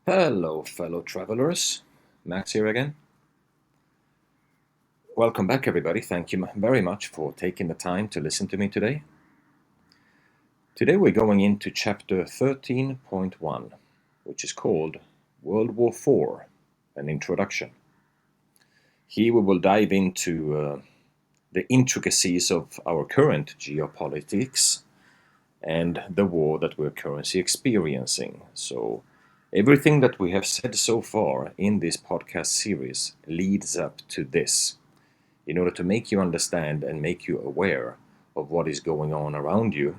Hello, fellow travelers. Max here again. Welcome back, everybody. Thank you very much for taking the time to listen to me today. Today we're going into chapter 13.1, which is called World War IV, an Introduction. Here we will dive into the intricacies of our current geopolitics and the war that we're currently experiencing. So everything that we have said so far in this podcast series leads up to this, in order to make you understand and make you aware of what is going on around you,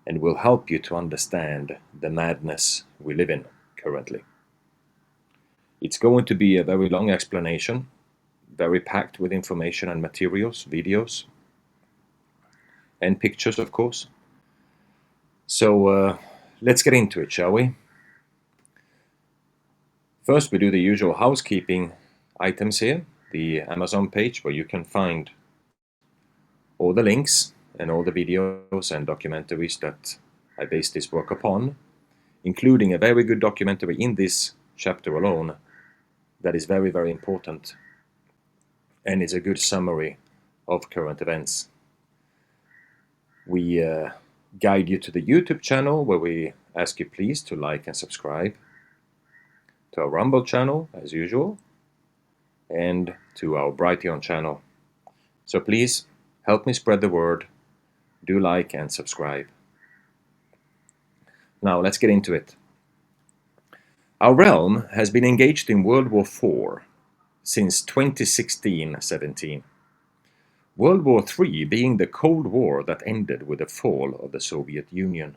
and will help you to understand the madness we live in currently. It's going to be a very long explanation, very packed with information and materials, videos, and pictures, of course. So let's get into it, shall we? First, we do the usual housekeeping items here, the Amazon page where you can find all the links and all the videos and documentaries that I base this work upon, including a very good documentary in this chapter alone that is very, very important and is a good summary of current events. We guide you to the YouTube channel, where we ask you please to like and subscribe, to our Rumble channel as usual, and to our Brighteon channel. So please help me spread the word. Do like and subscribe. Now let's get into it. Our realm has been engaged in World War IV since 2016-17. World War III being the Cold War that ended with the fall of the Soviet Union.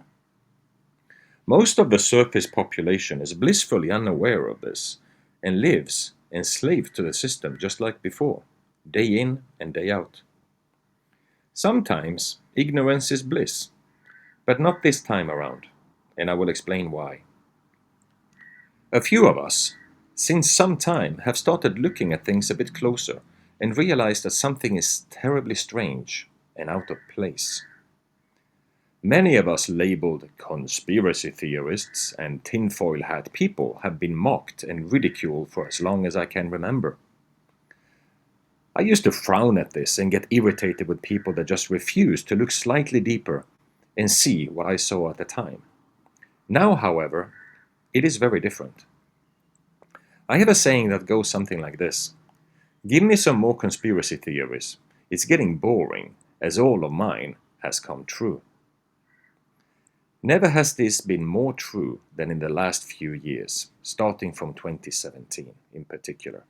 Most of the surface population is blissfully unaware of this and lives enslaved to the system just like before, day in and day out. Sometimes ignorance is bliss, but not this time around, and I will explain why. A few of us, since some time, have started looking at things a bit closer and realized that something is terribly strange and out of place. Many of us labeled conspiracy theorists and tinfoil hat people have been mocked and ridiculed for as long as I can remember. I used to frown at this and get irritated with people that just refused to look slightly deeper and see what I saw at the time. Now, however, it is very different. I have a saying that goes something like this: give me some more conspiracy theories. It's getting boring, as all of mine has come true. Never has this been more true than in the last few years, starting from 2017 in particular.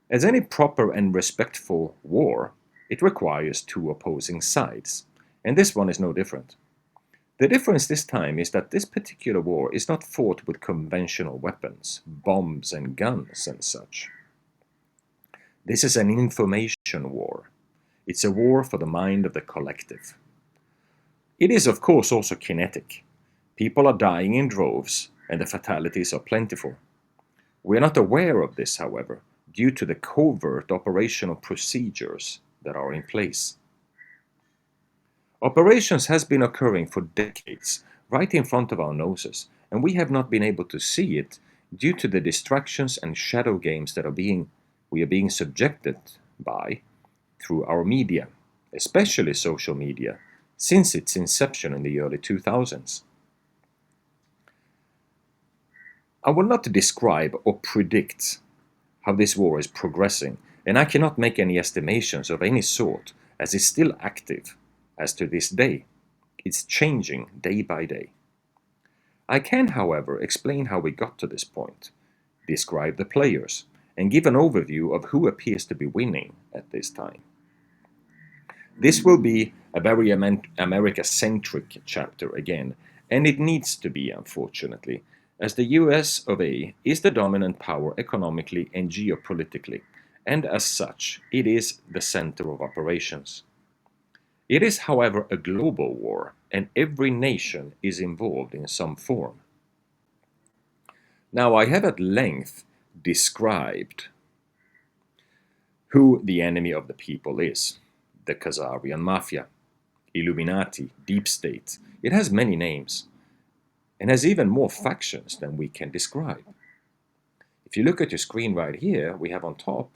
As any proper and respectful war, it requires two opposing sides, and this one is no different. The difference this time is that this particular war is not fought with conventional weapons, bombs and guns and such. This is an information war. It's a war for the mind of the collective. It is, of course, also kinetic. People are dying in droves, and the fatalities are plentiful. We are not aware of this, however, due to the covert operational procedures that are in place. Operations has been occurring for decades, right in front of our noses, and we have not been able to see it due to the distractions and shadow games that we are being subjected by through our media, especially social media, since its inception in the early 2000s. I will not describe or predict how this war is progressing, and I cannot make any estimations of any sort, as it's still active as to this day. It's changing day by day. I can, however, explain how we got to this point, describe the players, and give an overview of who appears to be winning at this time. This will be a very America-centric chapter again, and it needs to be, unfortunately, as the US of A is the dominant power economically and geopolitically, and as such, it is the center of operations. It is, however, a global war, and every nation is involved in some form. Now, I have at length described who the enemy of the people is: the Khazarian Mafia, Illuminati, Deep State. It has many names. and has even more factions than we can describe. If you look at your screen right here, we have on top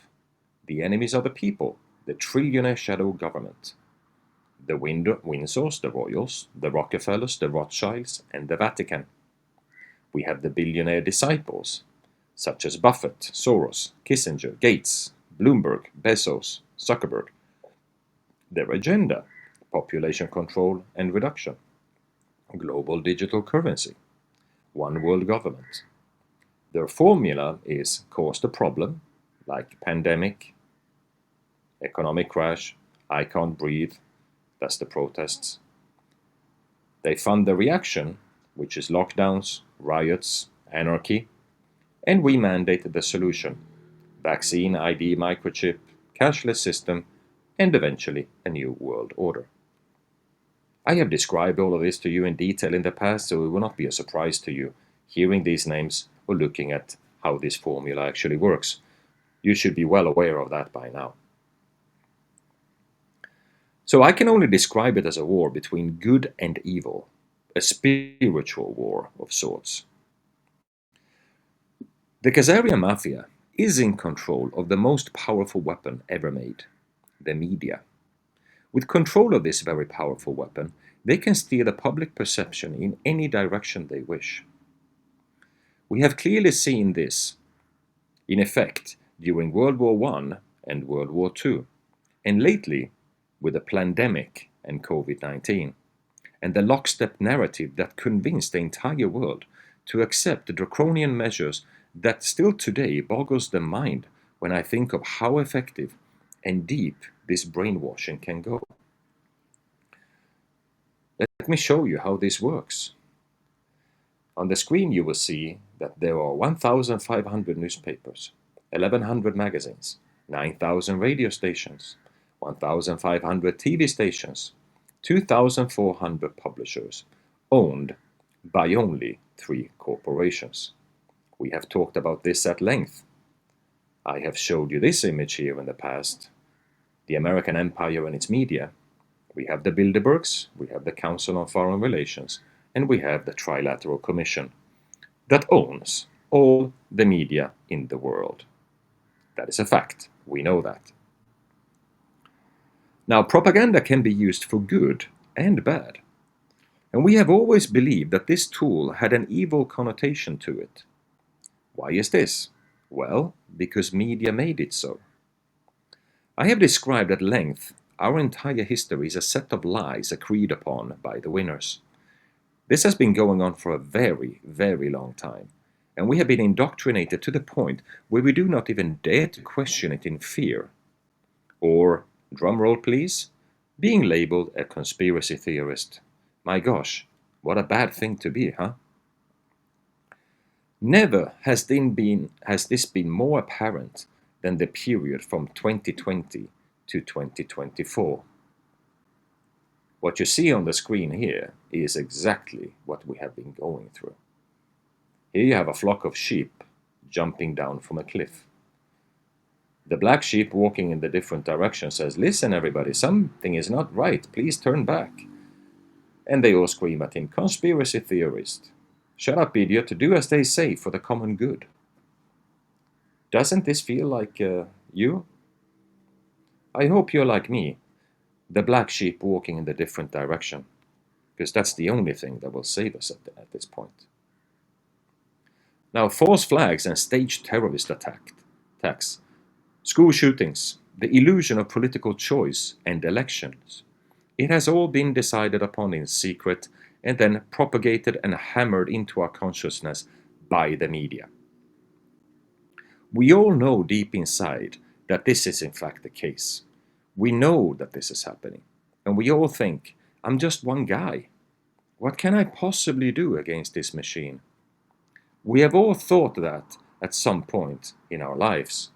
the enemies of the people, the trillionaire shadow government, the Windsors, the Royals, the Rockefellers, the Rothschilds, and the Vatican. We have the billionaire disciples, such as Buffett, Soros, Kissinger, Gates, Bloomberg, Bezos, Zuckerberg. Their agenda: population control and reduction, global digital currency, one world government. Their formula is cause the problem, like pandemic, economic crash, I can't breathe, that's the protests. They fund the reaction, which is lockdowns, riots, anarchy, and we mandated the solution: vaccine, ID, microchip, cashless system, and eventually a new world order. I have described all of this to you in detail in the past, so it will not be a surprise to you hearing these names or looking at how this formula actually works. You should be well aware of that by now. So I can only describe it as a war between good and evil, a spiritual war of sorts. The Khazaria Mafia is in control of the most powerful weapon ever made, the media. With control of this very powerful weapon, they can steer the public perception in any direction they wish. We have clearly seen this in effect during World War I and World War II, and lately with the pandemic and COVID-19, and the lockstep narrative that convinced the entire world to accept the draconian measures that still today boggles the mind when I think of how effective and deep this brainwashing can go. Let me show you how this works. On the screen you will see that there are 1,500 newspapers, 1,100 magazines, 9,000 radio stations, 1,500 TV stations, 2,400 publishers, owned by only 3 corporations. We have talked about this at length. I have showed you this image here in the past, the American empire and its media. We have the Bilderbergs, we have the Council on Foreign Relations, and we have the Trilateral Commission that owns all the media in the world. That is a fact. We know that. Now, propaganda can be used for good and bad. And we have always believed that this tool had an evil connotation to it. Why is this? Well, because media made it so. I have described at length our entire history is a set of lies agreed upon by the winners. This has been going on for a very, very long time, and we have been indoctrinated to the point where we do not even dare to question it in fear. Or, drumroll please, being labeled a conspiracy theorist. My gosh, what a bad thing to be, huh? Never has this been more apparent than the period from 2020 to 2024. What you see on the screen here is exactly what we have been going through. Here you have a flock of sheep jumping down from a cliff. The black sheep walking in the different directions says, "Listen everybody, something is not right, please turn back." And they all scream at him, "Conspiracy theorist. Shut up, idiot, do as they say for the common good." Doesn't this feel like you? I hope you're like me, the black sheep walking in the different direction, because that's the only thing that will save us at this point. Now, false flags and staged terrorist attacks, school shootings, the illusion of political choice and elections, it has all been decided upon in secret and then propagated and hammered into our consciousness by the media. We all know deep inside that this is in fact the case. We know that this is happening, and we all think, I'm just one guy. What can I possibly do against this machine? We have all thought that at some point in our lives.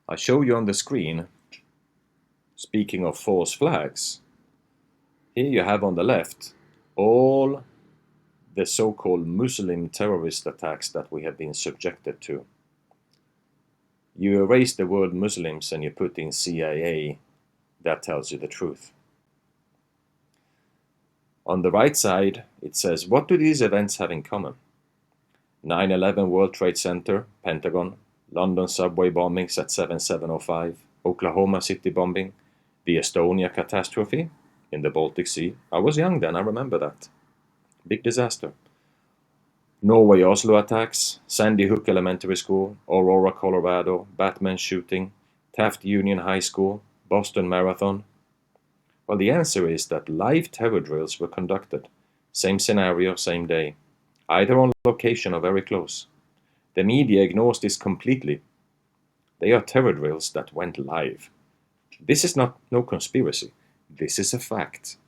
I show you on the screen, speaking of false flags, here you have on the left all the so-called Muslim terrorist attacks that we have been subjected to. You erase the word Muslims and you put in CIA, that tells you the truth. On the right side, it says, what do these events have in common? 9/11 World Trade Center, Pentagon, London subway bombings at 7/7/05, Oklahoma City bombing, the Estonia catastrophe in the Baltic Sea. I was young then, I remember that. Big disaster. Norway Oslo attacks, Sandy Hook Elementary School, Aurora, Colorado, Batman shooting, Taft Union High School, Boston Marathon. Well, the answer is that live terror drills were conducted. Same scenario, same day. Either on location or very close. The media ignores this completely. They are terror drills that went live. This is no conspiracy. This is a fact.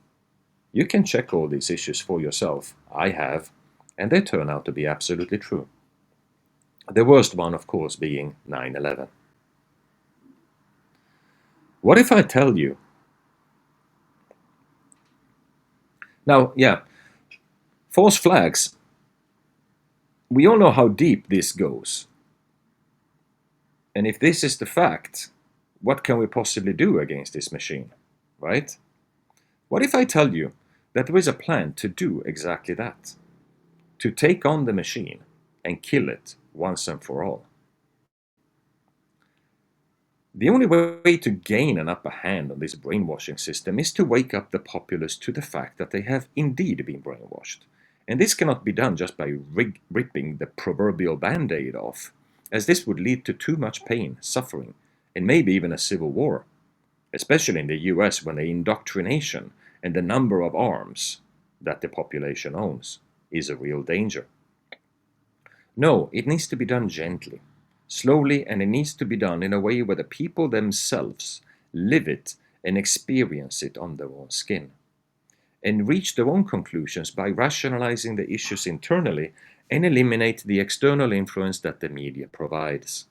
You can check all these issues for yourself. I have, and they turn out to be absolutely true. The worst one, of course, being 9/11. What if I tell you? Now, yeah, false flags. We all know how deep this goes. And if this is the fact, what can we possibly do against this machine, right? What if I tell you that there is a plan to do exactly that? To take on the machine and kill it once and for all. The only way to gain an upper hand on this brainwashing system is to wake up the populace to the fact that they have indeed been brainwashed. And this cannot be done just by ripping the proverbial band-aid off, as this would lead to too much pain, suffering, and maybe even a civil war, especially in the US when the indoctrination and the number of arms that the population owns is a real danger. No, it needs to be done gently, slowly, and it needs to be done in a way where the people themselves live it and experience it on their own skin, and reach their own conclusions by rationalizing the issues internally and eliminate the external influence that the media provides.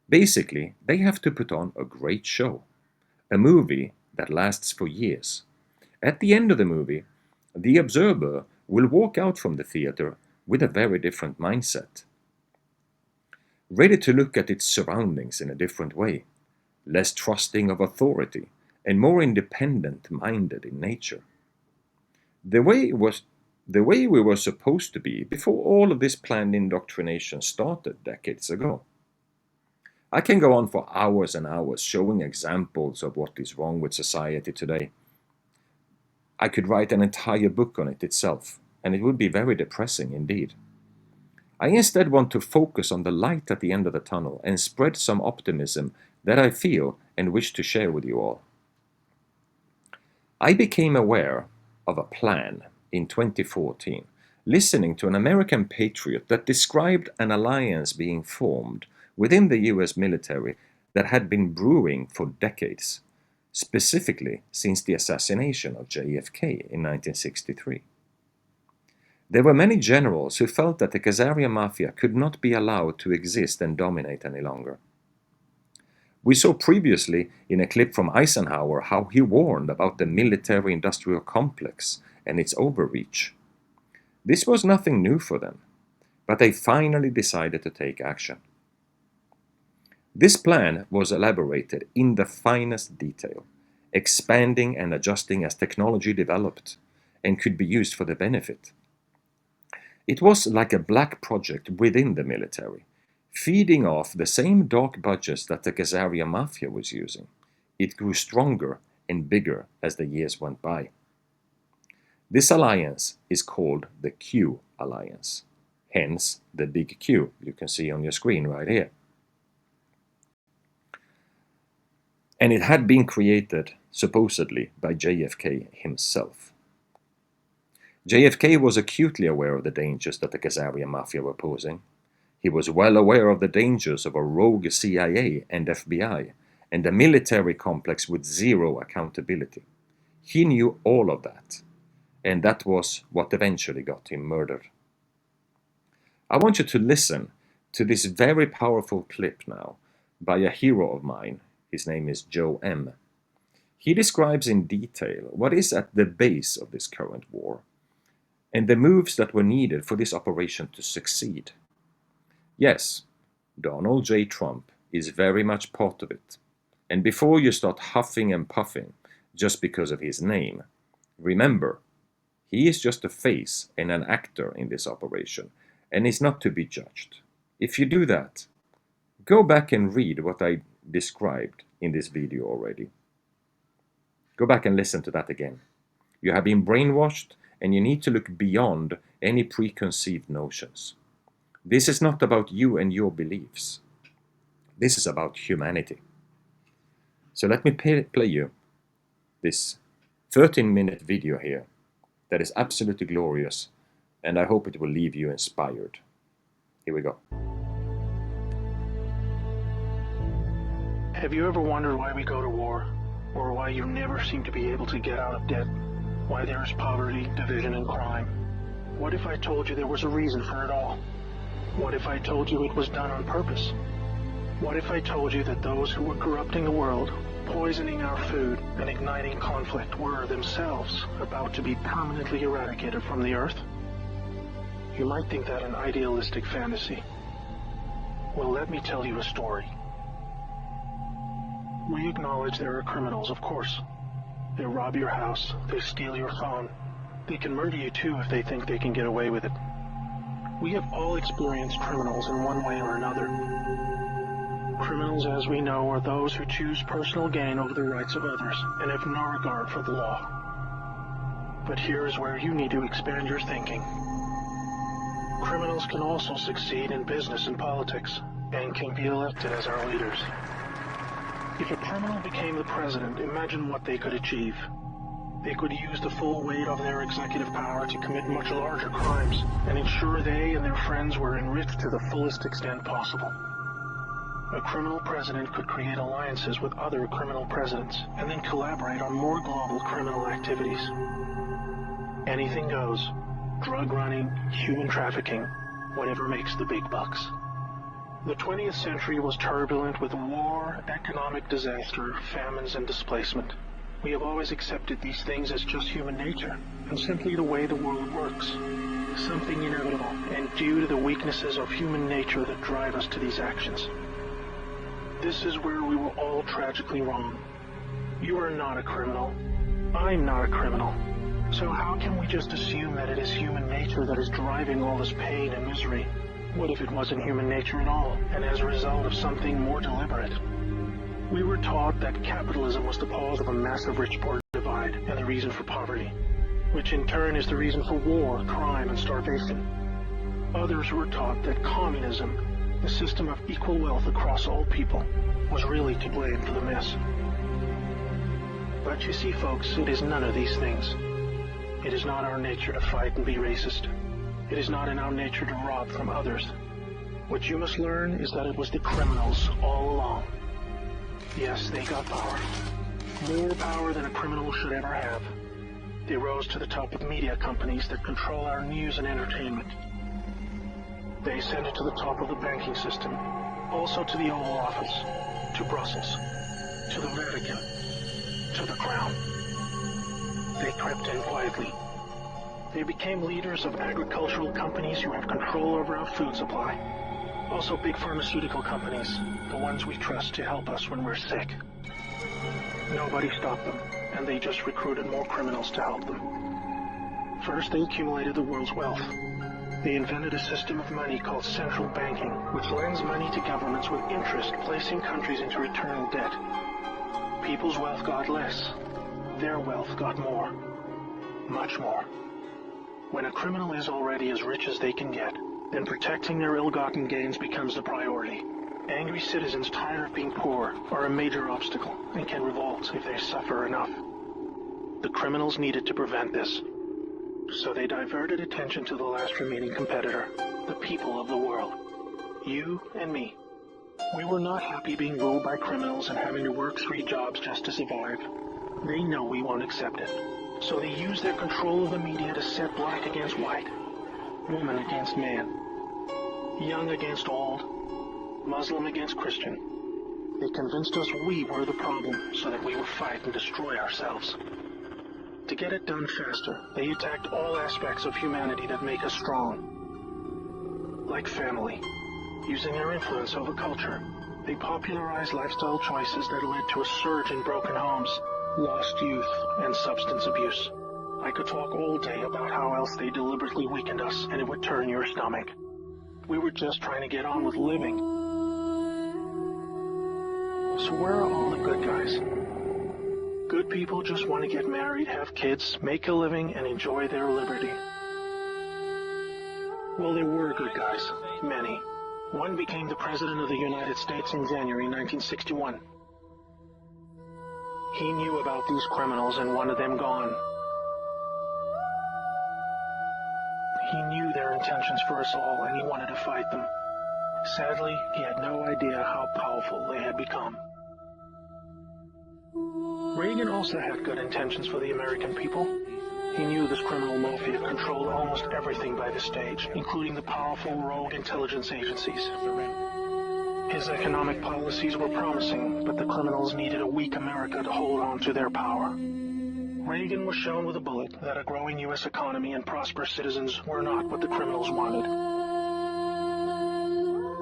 Basically, they have to put on a great show, a movie that lasts for years. At the end of the movie, the observer will walk out from the theater with a very different mindset, ready to look at its surroundings in a different way, less trusting of authority, and more independent-minded in nature. The way we were supposed to be before all of this planned indoctrination started decades ago. I can go on for hours and hours showing examples of what is wrong with society today. I could write an entire book on it itself, and it would be very depressing indeed. I instead want to focus on the light at the end of the tunnel and spread some optimism that I feel and wish to share with you all. I became aware of a plan in 2014, listening to an American patriot that described an alliance being formed within the US military that had been brewing for decades, specifically since the assassination of JFK in 1963. There were many generals who felt that the Khazarian mafia could not be allowed to exist and dominate any longer. We saw previously in a clip from Eisenhower how he warned about the military-industrial complex and its overreach. This was nothing new for them, but they finally decided to take action. This plan was elaborated in the finest detail, expanding and adjusting as technology developed and could be used for the benefit. It was like a black project within the military, feeding off the same dark budgets that the Khazarian mafia was using. It grew stronger and bigger as the years went by. This alliance is called the Q Alliance, hence the big Q you can see on your screen right here. And it had been created, supposedly, by JFK himself. JFK was acutely aware of the dangers that the Khazarian mafia were posing. He was well aware of the dangers of a rogue CIA and FBI, and a military complex with zero accountability. He knew all of that, and that was what eventually got him murdered. I want you to listen to this very powerful clip now by a hero of mine. His name is Joe M. He describes in detail what is at the base of this current war, and the moves that were needed for this operation to succeed. Yes, Donald J. Trump is very much part of it. And before you start huffing and puffing just because of his name, Remember, he is just a face and an actor in this operation, and is not to be judged. If you do that, go back and read what I described in this video already. Go back and listen to that again. You have been brainwashed, and you need to look beyond any preconceived notions. This is not about you and your beliefs. This is about humanity. So let me play you this 13-minute video here that is absolutely glorious, and I hope it will leave you inspired. Here we go. Have you ever wondered why we go to war? Or why you never seem to be able to get out of debt? Why there is poverty, division, and crime? What if I told you there was a reason for it all? What if I told you it was done on purpose? What if I told you that those who were corrupting the world, poisoning our food, and igniting conflict were themselves about to be permanently eradicated from the earth? You might think that an idealistic fantasy. Well, let me tell you a story. We acknowledge there are criminals, of course. They rob your house, they steal your phone. They can murder you too if they think they can get away with it. We have all experienced criminals in one way or another. Criminals, as we know, are those who choose personal gain over the rights of others and have no regard for the law. But here is where you need to expand your thinking. Criminals can also succeed in business and politics, and can be elected as our leaders. If a criminal became the president, imagine what they could achieve. They could use the full weight of their executive power to commit much larger crimes and ensure they and their friends were enriched to the fullest extent possible. A criminal president could create alliances with other criminal presidents and then collaborate on more global criminal activities. Anything goes. Drug running, human trafficking, whatever makes the big bucks. The 20th century was turbulent with war, economic disaster, famines, and displacement. We have always accepted these things as just human nature, and simply the way the world works. Something inevitable, and due to the weaknesses of human nature that drive us to these actions. This is where we were all tragically wrong. You are not a criminal. I'm not a criminal. So how can we just assume that it is human nature that is driving all this pain and misery? What if it wasn't human nature at all, and as a result of something more deliberate? We were taught that capitalism was the cause of a massive rich-poor divide and the reason for poverty, which in turn is the reason for war, crime, and starvation. Others were taught that communism, the system of equal wealth across all people, was really to blame for the mess. But you see, folks, it is none of these things. It is not our nature to fight and be racist. It is not in our nature to rob from others. What you must learn is that it was the criminals all along. Yes, they got power. More power than a criminal should ever have. They rose to the top of media companies that control our news and entertainment. They ascended to the top of the banking system, also to the Oval Office, to Brussels, to the Vatican, to the Crown. They crept in quietly. They became leaders of agricultural companies who have control over our food supply. Also big pharmaceutical companies, the ones we trust to help us when we're sick. Nobody stopped them, and they just recruited more criminals to help them. First, they accumulated the world's wealth. They invented a system of money called central banking, which lends money to governments with interest, placing countries into eternal debt. People's wealth got less. Their wealth got more. Much more. When a criminal is already as rich as they can get, then protecting their ill-gotten gains becomes the priority. Angry citizens tired of being poor are a major obstacle and can revolt if they suffer enough. The criminals needed to prevent this. So they diverted attention to the last remaining competitor, the people of the world. You and me. We were not happy being ruled by criminals and having to work 3 jobs just to survive. They know we won't accept it. So they use their control of the media to set black against white, woman against man, young against old, Muslim against Christian. They convinced us we were the problem so that we would fight and destroy ourselves. To get it done faster, they attacked all aspects of humanity that make us strong. Like family, using their influence over culture, they popularized lifestyle choices that led to a surge in broken homes, lost youth, and substance abuse. I could talk all day about how else they deliberately weakened us, and it would turn your stomach. We were just trying to get on with living. So where are all the good guys? Good people just want to get married, have kids, make a living, and enjoy their liberty. Well, there were good guys. Many. One became the President of the United States in January 1961. He knew about these criminals and wanted them gone. He knew their intentions for us all, and he wanted to fight them. Sadly, he had no idea how powerful they had become. Reagan also had good intentions for the American people. He knew this criminal mafia controlled almost everything by the stage, including the powerful rogue intelligence agencies. His economic policies were promising, but the criminals needed a weak America to hold on to their power. Reagan was shown with a bullet that a growing U.S. economy and prosperous citizens were not what the criminals wanted.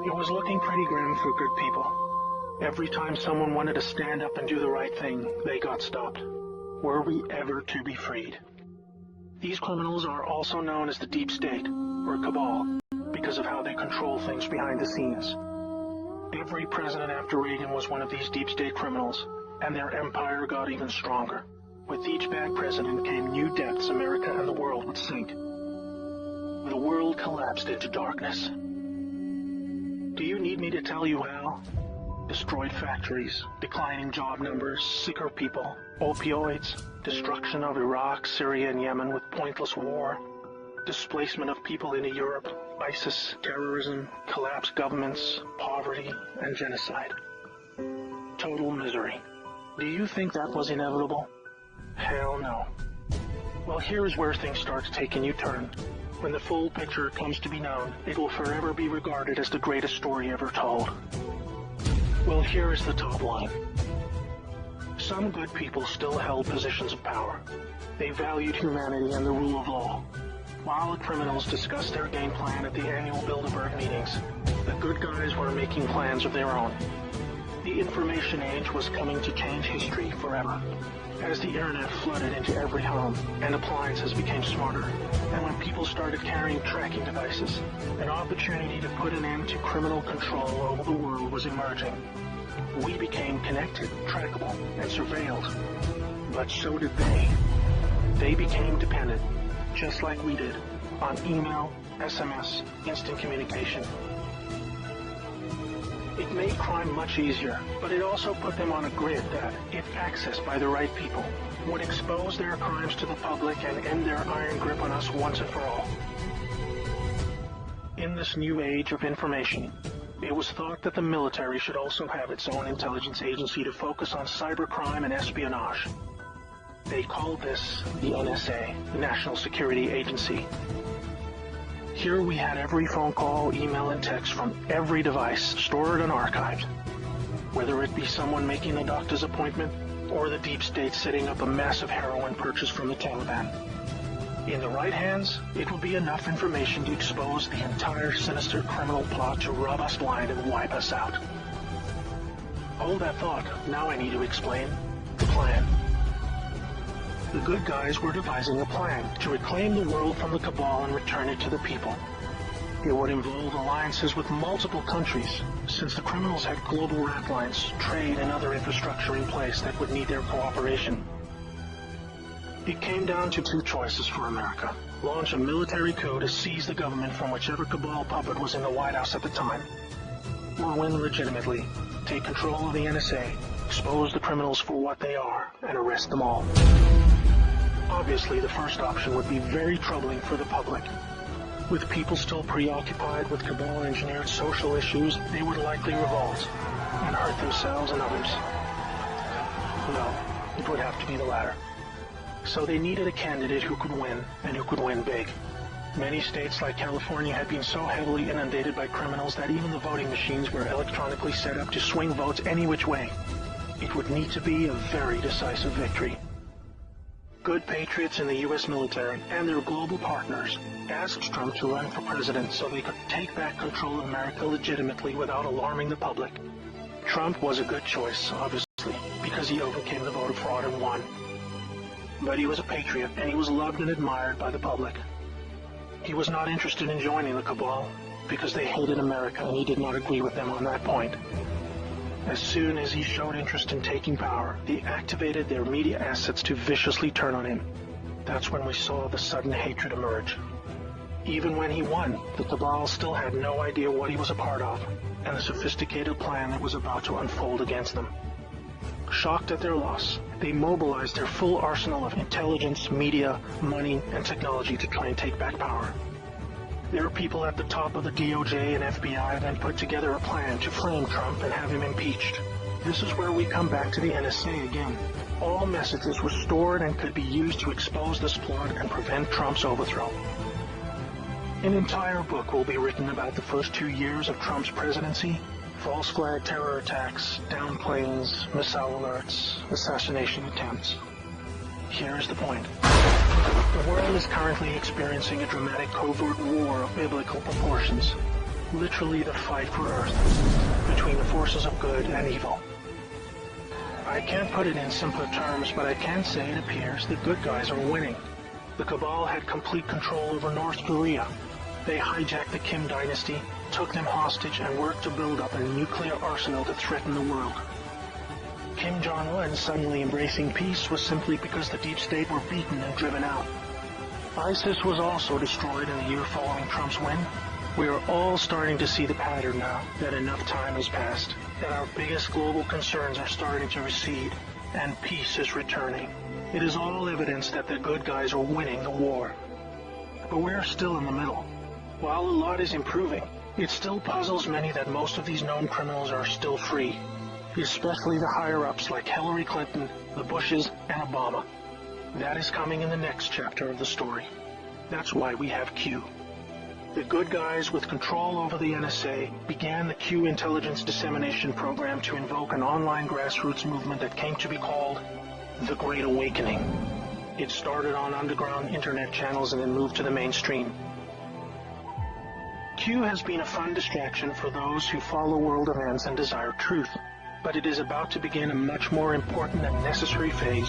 It was looking pretty grim for good people. Every time someone wanted to stand up and do the right thing, they got stopped. Were we ever to be freed? These criminals are also known as the deep state, or cabal, because of how they control things behind the scenes. Every president after Reagan was one of these deep state criminals, and their empire got even stronger. With each bad president came new depths America and the world would sink. The world collapsed into darkness. Do you need me to tell you how? Destroyed factories, declining job numbers, sicker people, opioids, destruction of Iraq, Syria, and Yemen with pointless war, displacement of people into Europe, ISIS, terrorism, collapsed governments, poverty, and genocide. Total misery. Do you think that was inevitable? Hell no. Well, here's where things start to take a new turn. When the full picture comes to be known, it will forever be regarded as the greatest story ever told. Well, here is the top line. Some good people still held positions of power. They valued humanity and the rule of law. While the criminals discussed their game plan at the annual Bilderberg meetings, the good guys were making plans of their own. The information age was coming to change history forever. As the internet flooded into every home and appliances became smarter, and when people started carrying tracking devices, an opportunity to put an end to criminal control over the world was emerging. We became connected, trackable, and surveilled. But so did they. They became dependent, just like we did, on email, SMS, instant communication. It made crime much easier, but it also put them on a grid that, if accessed by the right people, would expose their crimes to the public and end their iron grip on us once and for all. In this new age of information, it was thought that the military should also have its own intelligence agency to focus on cybercrime and espionage. They called this the NSA, the National Security Agency. Here we had every phone call, email, and text from every device stored and archived, whether it be someone making a doctor's appointment or the deep state setting up a massive heroin purchase from the Taliban. In the right hands, it would be enough information to expose the entire sinister criminal plot to rob us blind and wipe us out. Hold that thought. Now I need to explain the plan. The good guys were devising a plan to reclaim the world from the cabal and return it to the people. It would involve alliances with multiple countries, since the criminals had global rat lines, trade, and other infrastructure in place that would need their cooperation. It came down to two choices for America: launch a military coup to seize the government from whichever cabal puppet was in the White House at the time, or win legitimately, take control of the NSA, expose the criminals for what they are, and arrest them all. Obviously, the first option would be very troubling for the public. With people still preoccupied with cabal-engineered social issues, they would likely revolt and hurt themselves and others. No, it would have to be the latter. So they needed a candidate who could win, and who could win big. Many states like California had been so heavily inundated by criminals that even the voting machines were electronically set up to swing votes any which way. It would need to be a very decisive victory. Good patriots in the U.S. military and their global partners asked Trump to run for president so they could take back control of America legitimately without alarming the public. Trump was a good choice, obviously, because he overcame the voter fraud and won. But he was a patriot, and he was loved and admired by the public. He was not interested in joining the cabal because they hated America, and he did not agree with them on that point. As soon as he showed interest in taking power, they activated their media assets to viciously turn on him. That's when we saw the sudden hatred emerge. Even when he won, the cabal still had no idea what he was a part of, and the sophisticated plan that was about to unfold against them. Shocked at their loss, they mobilized their full arsenal of intelligence, media, money, and technology to try and take back power. There are people at the top of the DOJ and FBI that put together a plan to frame Trump and have him impeached. This is where we come back to the NSA again. All messages were stored and could be used to expose this plot and prevent Trump's overthrow. An entire book will be written about the first 2 years of Trump's presidency. False flag terror attacks, downplanes, missile alerts, assassination attempts. Here's the point. The world is currently experiencing a dramatic covert war of biblical proportions. Literally the fight for Earth, between the forces of good and evil. I can't put it in simpler terms, but I can say it appears the good guys are winning. The cabal had complete control over North Korea. They hijacked the Kim dynasty, took them hostage, and worked to build up a nuclear arsenal to threaten the world. Kim Jong-un suddenly embracing peace was simply because the deep state were beaten and driven out. ISIS was also destroyed in the year following Trump's win. We are all starting to see the pattern now, that enough time has passed, that our biggest global concerns are starting to recede, and peace is returning. It is all evidence that the good guys are winning the war. But we're still in the middle. While a lot is improving, it still puzzles many that most of these known criminals are still free, especially the higher-ups like Hillary Clinton, the Bushes, and Obama. That is coming in the next chapter of the story. That's why we have Q. The good guys with control over the NSA began the Q intelligence dissemination program to invoke an online grassroots movement that came to be called the Great Awakening. It started on underground internet channels and then moved to the mainstream. Q has been a fun distraction for those who follow world events and desire truth, but it is about to begin a much more important and necessary phase,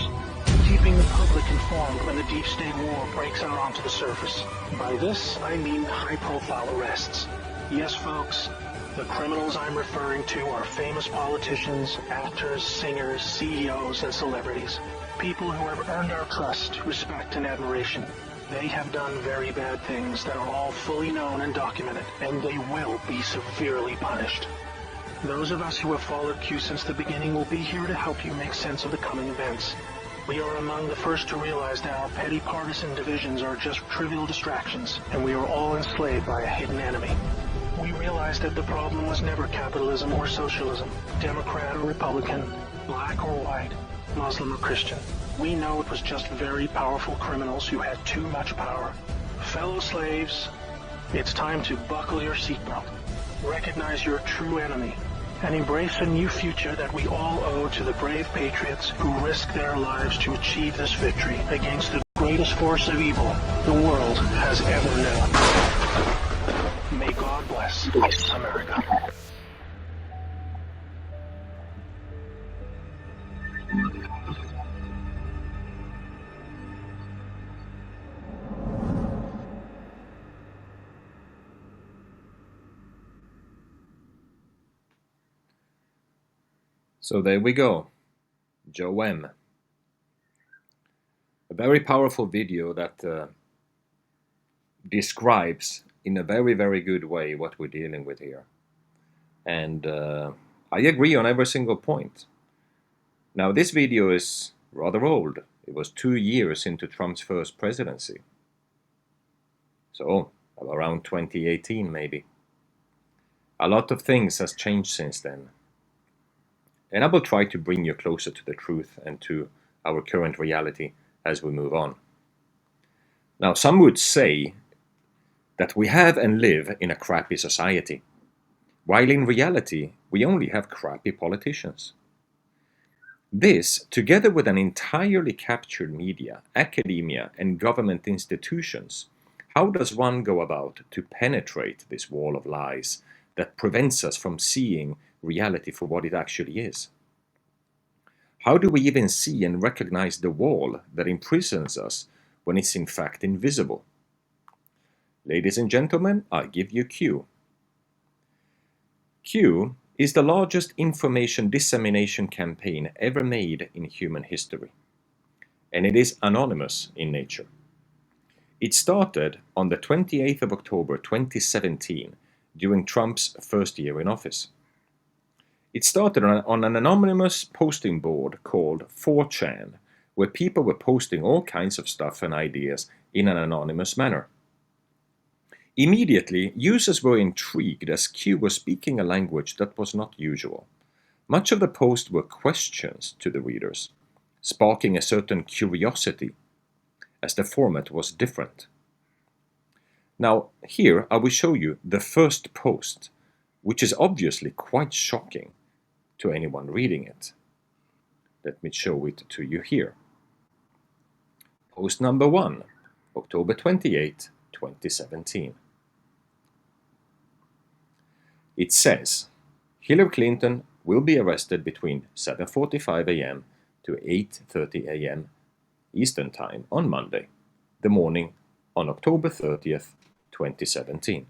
keeping the public informed when the deep state war breaks out onto the surface. By this, I mean high-profile arrests. Yes, folks, the criminals I'm referring to are famous politicians, actors, singers, CEOs, and celebrities. People who have earned our trust, respect, and admiration. They have done very bad things that are all fully known and documented, and they will be severely punished. Those of us who have followed Q since the beginning will be here to help you make sense of the coming events. We are among the first to realize that our petty partisan divisions are just trivial distractions, and we are all enslaved by a hidden enemy. We realize that the problem was never capitalism or socialism, Democrat or Republican, black or white, Muslim or Christian. We know it was just very powerful criminals who had too much power. Fellow slaves, it's time to buckle your seatbelt, recognize your true enemy, and embrace a new future that we all owe to the brave patriots who risked their lives to achieve this victory against the greatest force of evil the world has ever known. May God bless America. So there we go, Joe M. A very powerful video that describes in a very, very good way what we're dealing with here. And I agree on every single point. Now, this video is rather old. It was 2 years into Trump's first presidency. So, around 2018 maybe. A lot of things has changed since then. And I will try to bring you closer to the truth and to our current reality as we move on. Now, some would say that we have and live in a crappy society, while in reality, we only have crappy politicians. This, together with an entirely captured media, academia, and government institutions, how does one go about to penetrate this wall of lies that prevents us from seeing reality for what it actually is? How do we even see and recognize the wall that imprisons us when it's in fact invisible? Ladies and gentlemen, I give you Q. Q is the largest information dissemination campaign ever made in human history, and it is anonymous in nature. It started on the 28th of October 2017 during Trump's first year in office. It started on an anonymous posting board called 4chan, where people were posting all kinds of stuff and ideas in an anonymous manner. Immediately, users were intrigued as Q was speaking a language that was not usual. Much of the post were questions to the readers, sparking a certain curiosity, as the format was different. Now, here I will show you the first post, which is obviously quite shocking to anyone reading it. Let me show it to you here. Post number 1, October 28, 2017. It says, Hillary Clinton will be arrested between 7:45 a.m. to 8:30 a.m. Eastern Time on Monday, the morning on October 30th, 2017.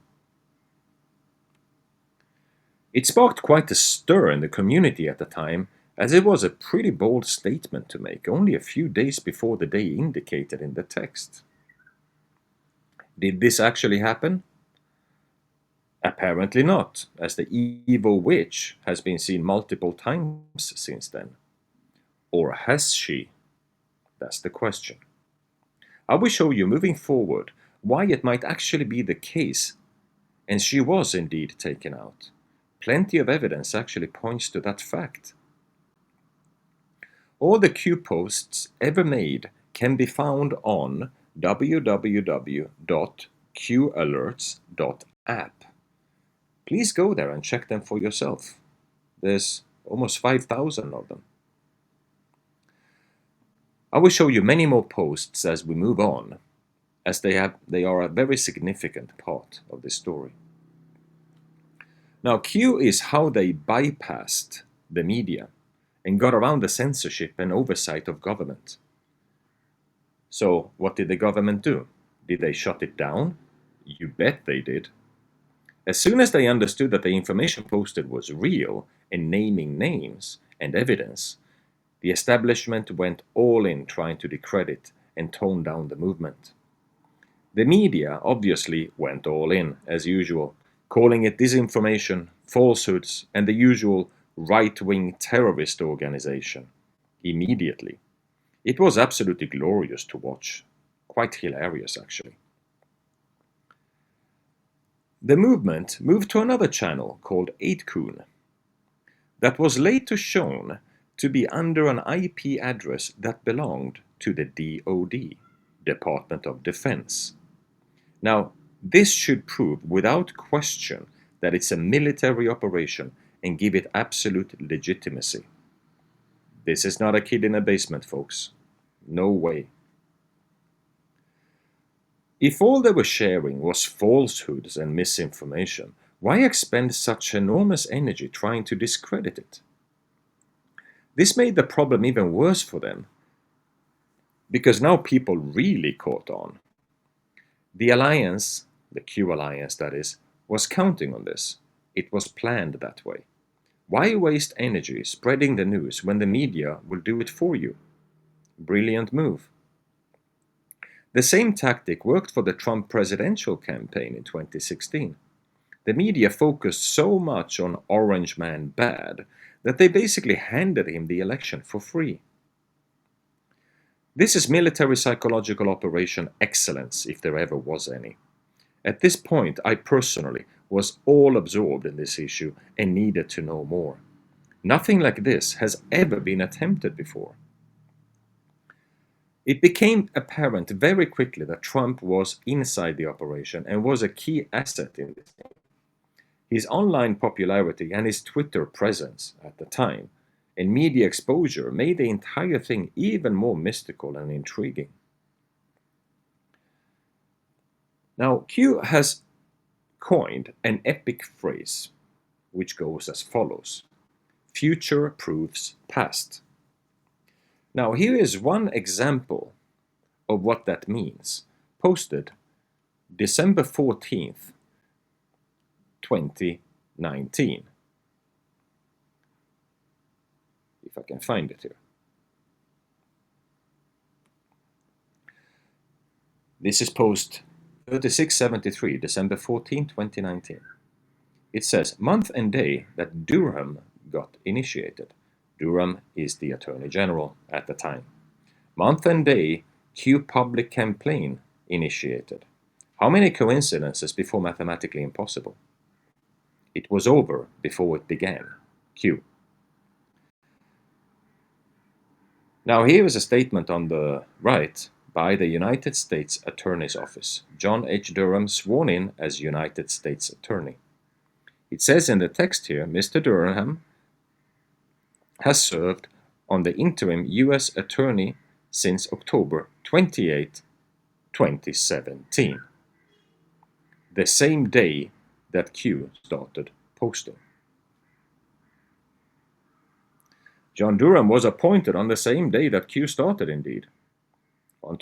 It sparked quite a stir in the community at the time, as it was a pretty bold statement to make only a few days before the day indicated in the text. Did this actually happen? Apparently not, as the evil witch has been seen multiple times since then. Or has she? That's the question. I will show you moving forward why it might actually be the case, and she was indeed taken out. Plenty of evidence actually points to that fact. All the Q posts ever made can be found on www.qalerts.app. Please go there and check them for yourself. There's almost 5,000 of them. I will show you many more posts as we move on, as they are a very significant part of this story. Now, Q is how they bypassed the media and got around the censorship and oversight of government. So, what did the government do? Did they shut it down? You bet they did. As soon as they understood that the information posted was real and naming names and evidence, the establishment went all in trying to discredit and tone down the movement. The media obviously went all in, as usual, calling it disinformation, falsehoods, and the usual right-wing terrorist organization. Immediately. It was absolutely glorious to watch. Quite hilarious, actually. The movement moved to another channel called ETHEREUM that was later shown to be under an IP address that belonged to the DoD, Department of Defense. Now, this should prove without question that it's a military operation and give it absolute legitimacy. This is not a kid in a basement, folks. No way. If all they were sharing was falsehoods and misinformation, why expend such enormous energy trying to discredit it? This made the problem even worse for them, because now people really caught on. The alliance, the Q alliance that is, was counting on this. It was planned that way. Why waste energy spreading the news when the media will do it for you? Brilliant move. The same tactic worked for the Trump presidential campaign in 2016. The media focused so much on Orange Man bad that they basically handed him the election for free. This is military psychological operation excellence, if there ever was any. At this point, I personally was all absorbed in this issue and needed to know more. Nothing like this has ever been attempted before. It became apparent very quickly that Trump was inside the operation and was a key asset in this game. His online popularity and his Twitter presence at the time and media exposure made the entire thing even more mystical and intriguing. Now, Q has coined an epic phrase, which goes as follows: future proves past. Now here is one example of what that means, posted December 14th, 2019. If I can find it here. This is post 3673, December 14, 2019. It says, month and day that Durham got initiated. Durham is the Attorney General at the time. Month and day Q public campaign initiated. How many coincidences before mathematically impossible? It was over before it began. Q. Now here is a statement on the right by the United States Attorney's Office. John H. Durham sworn in as United States Attorney. It says in the text here, Mr. Durham has served on the interim U.S. Attorney since October 28, 2017, the same day that Q started posting. John Durham was appointed on the same day that Q started, indeed, on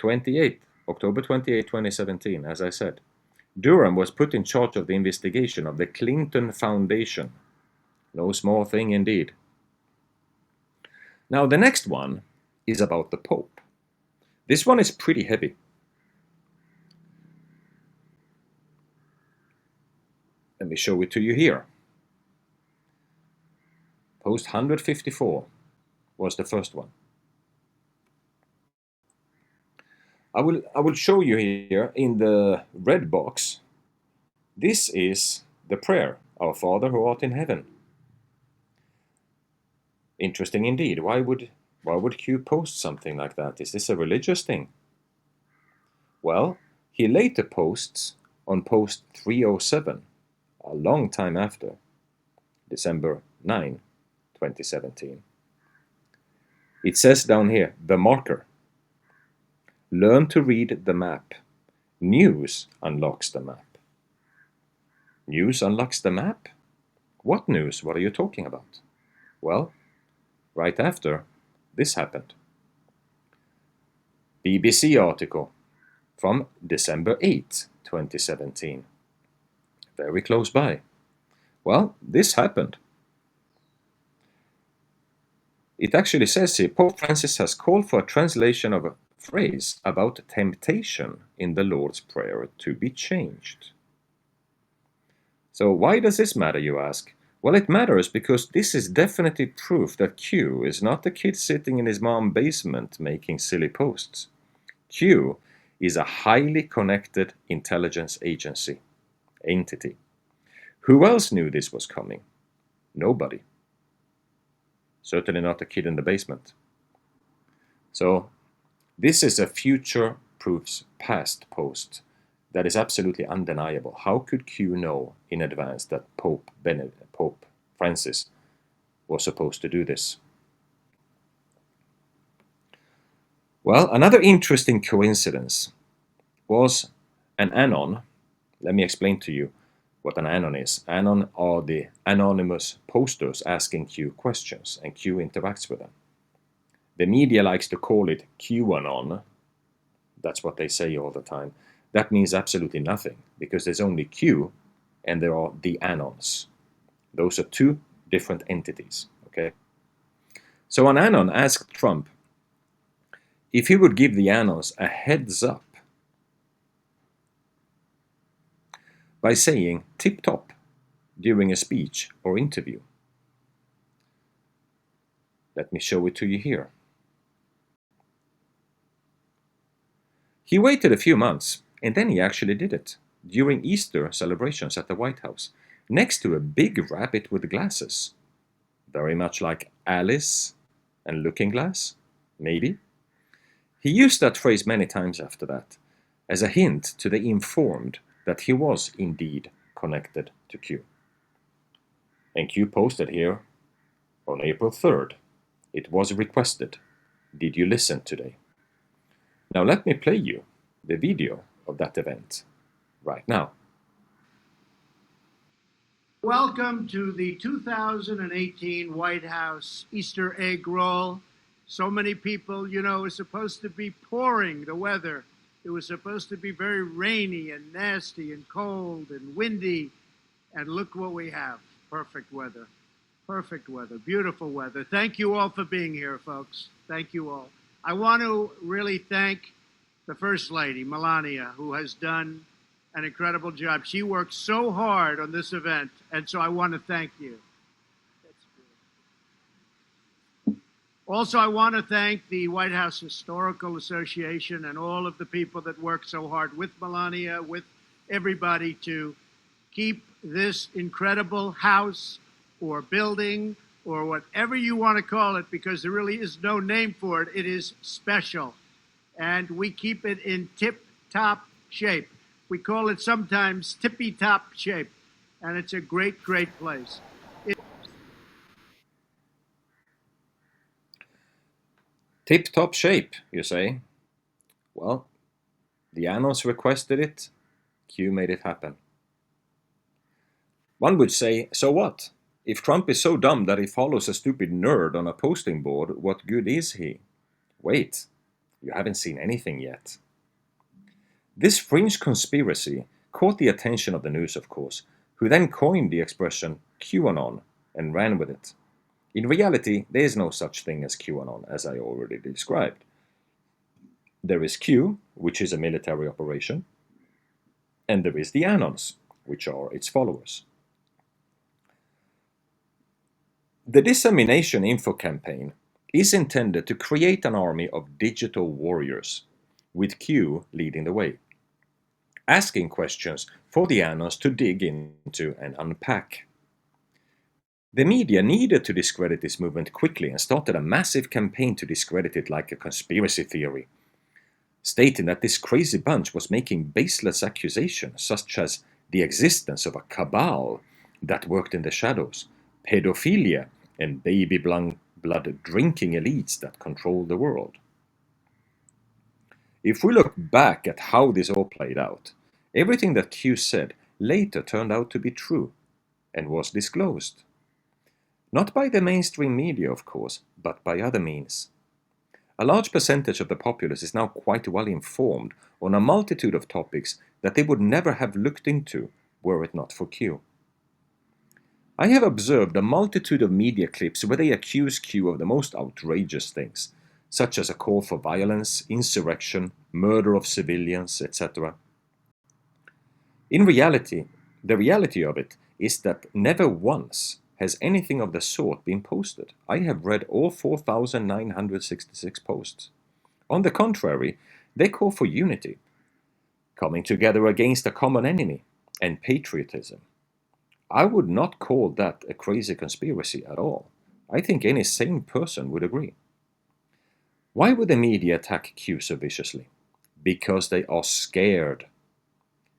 October 28, 2017, as I said. Durham was put in charge of the investigation of the Clinton Foundation. No small thing indeed. Now the next one is about the Pope. This one is pretty heavy. Let me show it to you here. Post 154 was the first one. I will show you here in the red box. This is the prayer, Our Father who art in heaven. Interesting indeed. Why would Q post something like that? Is this a religious thing? Well, he later posts on post 307, a long time after, December 9, 2017. It says down here, the marker. Learn to read the map. News unlocks the map. News unlocks the map? What news? What are you talking about? Well, right after this happened. BBC article from December 8, 2017. Very close by. Well, this happened. It actually says here, Pope Francis has called for a translation of a phrase about temptation in the Lord's Prayer to be changed. So why does this matter, you ask? Well, it matters because this is definitely proof that Q is not a kid sitting in his mom's basement making silly posts. Q is a highly connected intelligence entity. Who else knew this was coming? Nobody. Certainly not a kid in the basement. So this is a future proofs past post that is absolutely undeniable. How could Q know in advance that Pope Francis was supposed to do this? Well, another interesting coincidence was an anon. Let me explain to you what an anon is. Anon are the anonymous posters asking Q questions, and Q interacts with them. The media likes to call it QAnon. That's what they say all the time. That means absolutely nothing, because there's only Q and there are the anons. Those are two different entities, okay? So an anon asked Trump if he would give the anons a heads up by saying tip-top during a speech or interview. Let me show it to you here. He waited a few months, and then he actually did it, during Easter celebrations at the White House, next to a big rabbit with glasses. Very much like Alice and Looking Glass, maybe. He used that phrase many times after that, as a hint to the informed that he was indeed connected to Q. And Q posted here on April 3rd. It was requested. Did you listen today? Now let me play you the video of that event right now. Welcome to the 2018 White House Easter egg roll. So many people, you know, it was supposed to be pouring, the weather. It was supposed to be very rainy and nasty and cold and windy. And look what we have. Perfect weather. Perfect weather. Beautiful weather. Thank you all for being here, folks. Thank you all. I want to really thank the First Lady, Melania, who has done an incredible job. She worked so hard on this event, and so I want to thank you. Also, I want to thank the White House Historical Association and all of the people that worked so hard with Melania, with everybody to keep this incredible house or building or whatever you want to call it, because there really is no name for it. It is special. And we keep it in tip-top shape. We call it sometimes tippy-top shape. And it's a great, great place. Tip-top shape, you say? Well, the Annals requested it, Q made it happen. One would say, so what? If Trump is so dumb that he follows a stupid nerd on a posting board, what good is he? Wait, you haven't seen anything yet. This fringe conspiracy caught the attention of the news, of course, who then coined the expression QAnon and ran with it. In reality, there is no such thing as QAnon, as I already described. There is Q, which is a military operation, and there is the Anons, which are its followers. The dissemination info campaign is intended to create an army of digital warriors, with Q leading the way, asking questions for the Anons to dig into and unpack. The media needed to discredit this movement quickly and started a massive campaign to discredit it like a conspiracy theory, stating that this crazy bunch was making baseless accusations such as the existence of a cabal that worked in the shadows, pedophilia, and baby blood drinking elites that controlled the world. If we look back at how this all played out, everything that Q said later turned out to be true and was disclosed. Not by the mainstream media, of course, but by other means. A large percentage of the populace is now quite well informed on a multitude of topics that they would never have looked into were it not for Q. I have observed a multitude of media clips where they accuse Q of the most outrageous things, such as a call for violence, insurrection, murder of civilians, etc. In reality, the reality of it is that never once has anything of the sort been posted. I have read all 4,966 posts. On the contrary, they call for unity, coming together against a common enemy, and patriotism. I would not call that a crazy conspiracy at all. I think any sane person would agree. Why would the media attack Q so viciously? Because they are scared.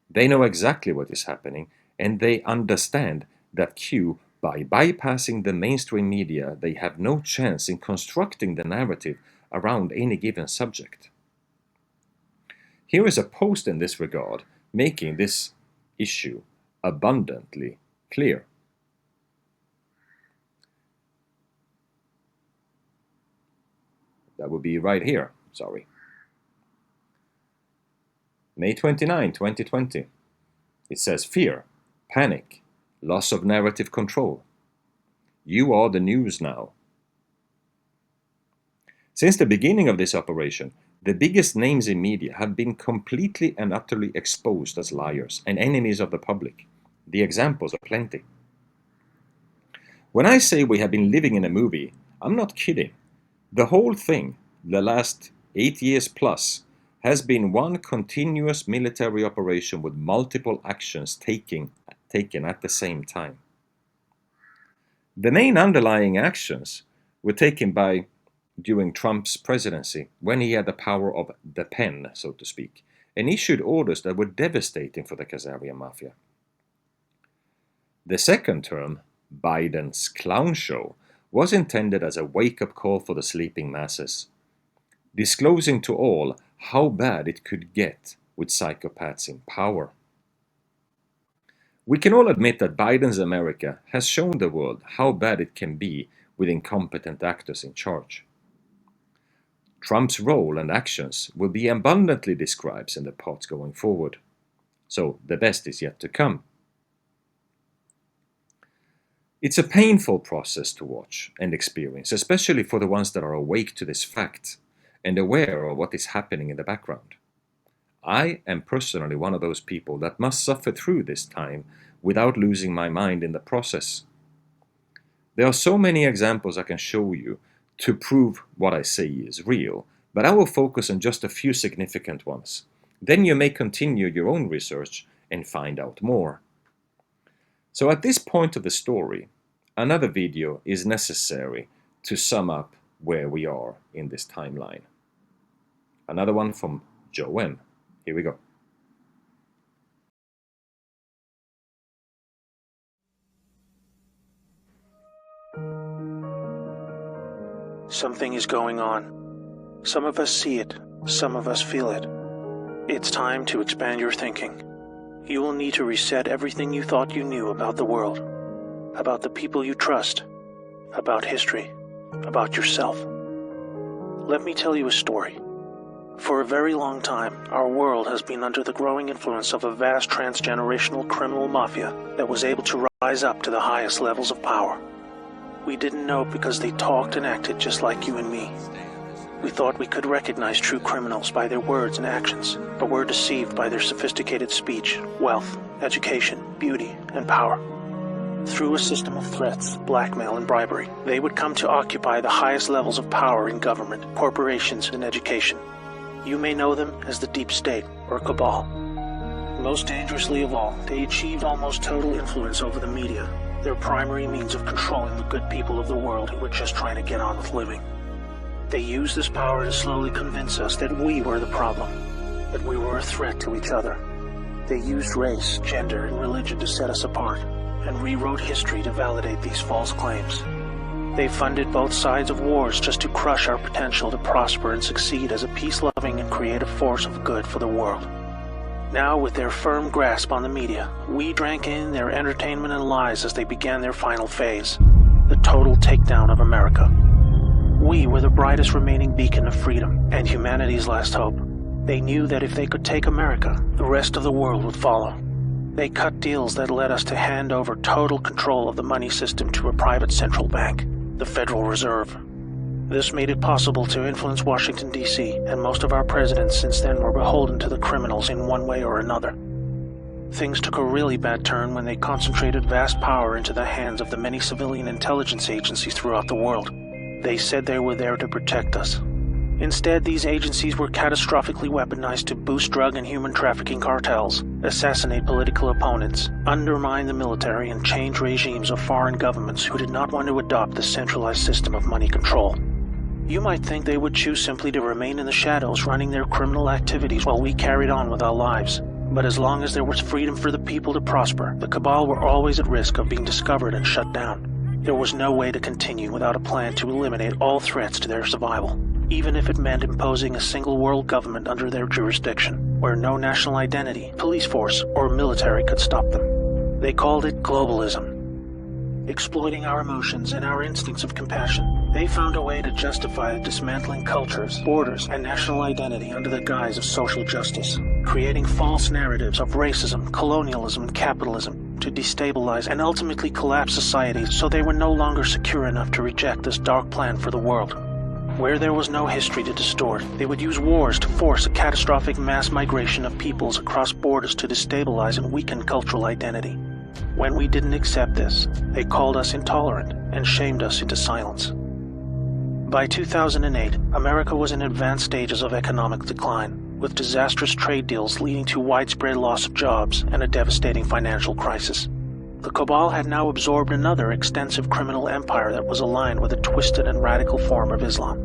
They know exactly what is happening, and they understand that Q, by bypassing the mainstream media, they have no chance in constructing the narrative around any given subject. Here is a post in this regard, making this issue abundantly clear. That would be right here, sorry. May 29, 2020. It says fear, panic, loss of narrative control. You are the news now. Since the beginning of this operation, the biggest names in media have been completely and utterly exposed as liars and enemies of the public. The examples are plenty. When I say we have been living in a movie, I'm not kidding. The whole thing, the last 8 years plus, has been one continuous military operation with multiple actions taken at the same time. The main underlying actions were taken during Trump's presidency, when he had the power of the pen, so to speak, and issued orders that were devastating for the Khazarian mafia. The second term, Biden's clown show, was intended as a wake-up call for the sleeping masses, disclosing to all how bad it could get with psychopaths in power. We can all admit that Biden's America has shown the world how bad it can be with incompetent actors in charge. Trump's role and actions will be abundantly described in the parts going forward. So the best is yet to come. It's a painful process to watch and experience, especially for the ones that are awake to this fact and aware of what is happening in the background. I am personally one of those people that must suffer through this time without losing my mind in the process. There are so many examples I can show you to prove what I say is real, but I will focus on just a few significant ones. Then you may continue your own research and find out more. So at this point of the story, another video is necessary to sum up where we are in this timeline. Another one from Joe M. Here we go. Something is going on. Some of us see it, some of us feel it. It's time to expand your thinking. You will need to reset everything you thought you knew about the world, about the people you trust, about history, about yourself. Let me tell you a story. For a very long time, our world has been under the growing influence of a vast transgenerational criminal mafia that was able to rise up to the highest levels of power. We didn't know because they talked and acted just like you and me. We thought we could recognize true criminals by their words and actions, but were deceived by their sophisticated speech, wealth, education, beauty, and power. Through a system of threats, blackmail, and bribery, they would come to occupy the highest levels of power in government, corporations, and education. You may know them as the Deep State or Cabal. Most dangerously of all, they achieved almost total influence over the media, their primary means of controlling the good people of the world who were just trying to get on with living. They used this power to slowly convince us that we were the problem, that we were a threat to each other. They used race, gender, and religion to set us apart, and rewrote history to validate these false claims. They funded both sides of wars just to crush our potential to prosper and succeed as a peace-loving and creative force of good for the world. Now, with their firm grasp on the media, we drank in their entertainment and lies as they began their final phase, the total takedown of America. We were the brightest remaining beacon of freedom and humanity's last hope. They knew that if they could take America, the rest of the world would follow. They cut deals that led us to hand over total control of the money system to a private central bank, the Federal Reserve. This made it possible to influence Washington, D.C., and most of our presidents since then were beholden to the criminals in one way or another. Things took a really bad turn when they concentrated vast power into the hands of the many civilian intelligence agencies throughout the world. They said they were there to protect us. Instead, these agencies were catastrophically weaponized to boost drug and human trafficking cartels, assassinate political opponents, undermine the military, and change regimes of foreign governments who did not want to adopt the centralized system of money control. You might think they would choose simply to remain in the shadows running their criminal activities while we carried on with our lives. But as long as there was freedom for the people to prosper, the Cabal were always at risk of being discovered and shut down. There was no way to continue without a plan to eliminate all threats to their survival, even if it meant imposing a single world government under their jurisdiction, where no national identity, police force, or military could stop them. They called it globalism. Exploiting our emotions and our instincts of compassion, they found a way to justify dismantling cultures, borders, and national identity under the guise of social justice, creating false narratives of racism, colonialism, and capitalism to destabilize and ultimately collapse societies so they were no longer secure enough to reject this dark plan for the world. Where there was no history to distort, they would use wars to force a catastrophic mass migration of peoples across borders to destabilize and weaken cultural identity. When we didn't accept this, they called us intolerant and shamed us into silence. By 2008, America was in advanced stages of economic decline, with disastrous trade deals leading to widespread loss of jobs and a devastating financial crisis. The Cabal had now absorbed another extensive criminal empire that was aligned with a twisted and radical form of Islam.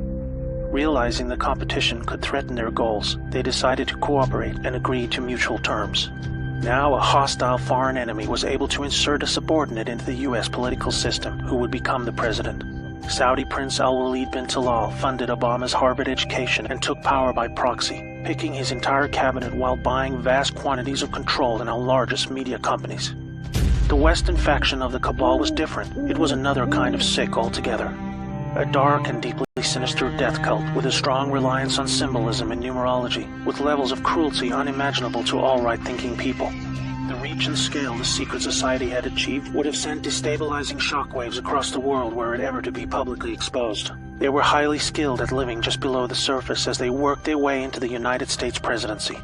Realizing the competition could threaten their goals, they decided to cooperate and agree to mutual terms. Now a hostile foreign enemy was able to insert a subordinate into the U.S. political system who would become the president. Saudi Prince Al-Walid bin Talal funded Obama's Harvard education and took power by proxy, picking his entire cabinet while buying vast quantities of control in our largest media companies. The Western faction of the Cabal was different. It was another kind of sick altogether. A dark and deeply sinister death cult with a strong reliance on symbolism and numerology, with levels of cruelty unimaginable to all right-thinking people. The reach and scale the secret society had achieved would have sent destabilizing shockwaves across the world were it ever to be publicly exposed. They were highly skilled at living just below the surface as they worked their way into the United States presidency.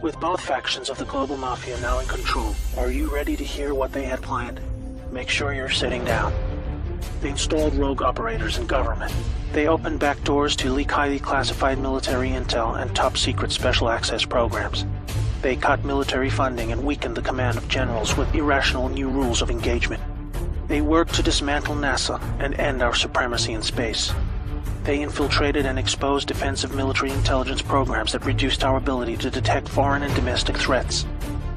With both factions of the global mafia now in control, are you ready to hear what they had planned? Make sure you're sitting down. They installed rogue operators in government. They opened back doors to leak highly classified military intel and top-secret special access programs. They cut military funding and weakened the command of generals with irrational new rules of engagement. They worked to dismantle NASA and end our supremacy in space. They infiltrated and exposed defensive military intelligence programs that reduced our ability to detect foreign and domestic threats.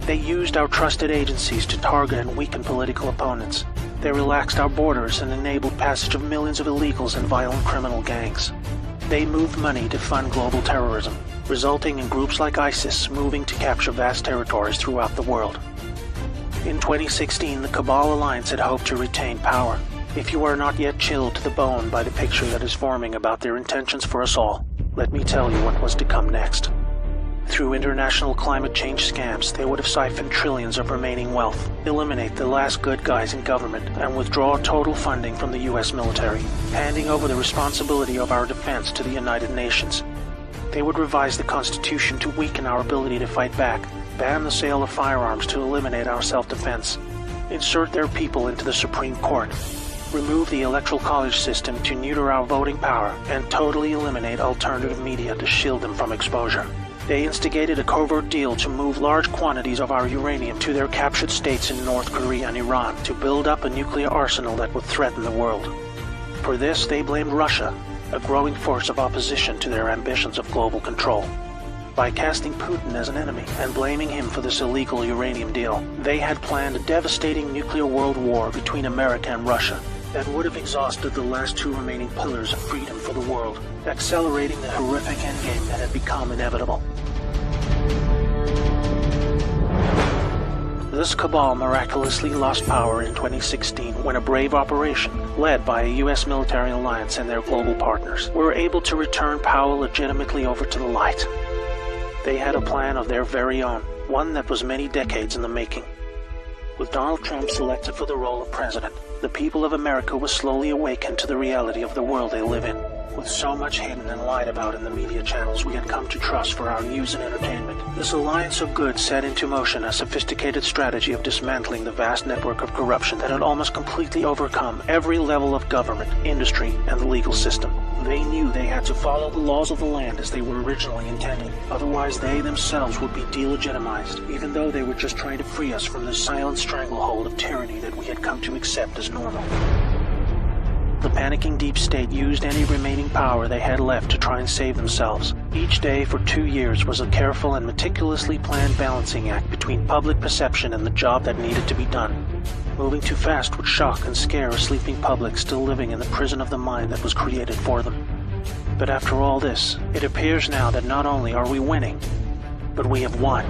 They used our trusted agencies to target and weaken political opponents. They relaxed our borders and enabled passage of millions of illegals and violent criminal gangs. They moved money to fund global terrorism, resulting in groups like ISIS moving to capture vast territories throughout the world. In 2016, the Cabal Alliance had hoped to retain power. If you are not yet chilled to the bone by the picture that is forming about their intentions for us all, let me tell you what was to come next. Through international climate change scams, they would have siphoned trillions of remaining wealth, eliminate the last good guys in government, and withdraw total funding from the US military, handing over the responsibility of our defense to the United Nations. They would revise the Constitution to weaken our ability to fight back, ban the sale of firearms to eliminate our self-defense, insert their people into the Supreme Court, remove the Electoral College system to neuter our voting power, and totally eliminate alternative media to shield them from exposure. They instigated a covert deal to move large quantities of our uranium to their captured states in North Korea and Iran to build up a nuclear arsenal that would threaten the world. For this, they blamed Russia, a growing force of opposition to their ambitions of global control. By casting Putin as an enemy and blaming him for this illegal uranium deal, they had planned a devastating nuclear world war between America and Russia that would have exhausted the last two remaining pillars of freedom for the world, accelerating the horrific endgame that had become inevitable. This cabal miraculously lost power in 2016 when a brave operation, led by a US military alliance and their global partners, were able to return power legitimately over to the light. They had a plan of their very own, one that was many decades in the making. With Donald Trump selected for the role of president, the people of America were slowly awakened to the reality of the world they live in. With so much hidden and lied about in the media channels we had come to trust for our news and entertainment, this alliance of good set into motion a sophisticated strategy of dismantling the vast network of corruption that had almost completely overcome every level of government, industry, and the legal system. They knew they had to follow the laws of the land as they were originally intended. Otherwise, they themselves would be delegitimized, even though they were just trying to free us from the silent stranglehold of tyranny that we had come to accept as normal. The panicking deep state used any remaining power they had left to try and save themselves. Each day for 2 years was a careful and meticulously planned balancing act between public perception and the job that needed to be done. Moving too fast would shock and scare a sleeping public still living in the prison of the mind that was created for them. But after all this, it appears now that not only are we winning, but we have won.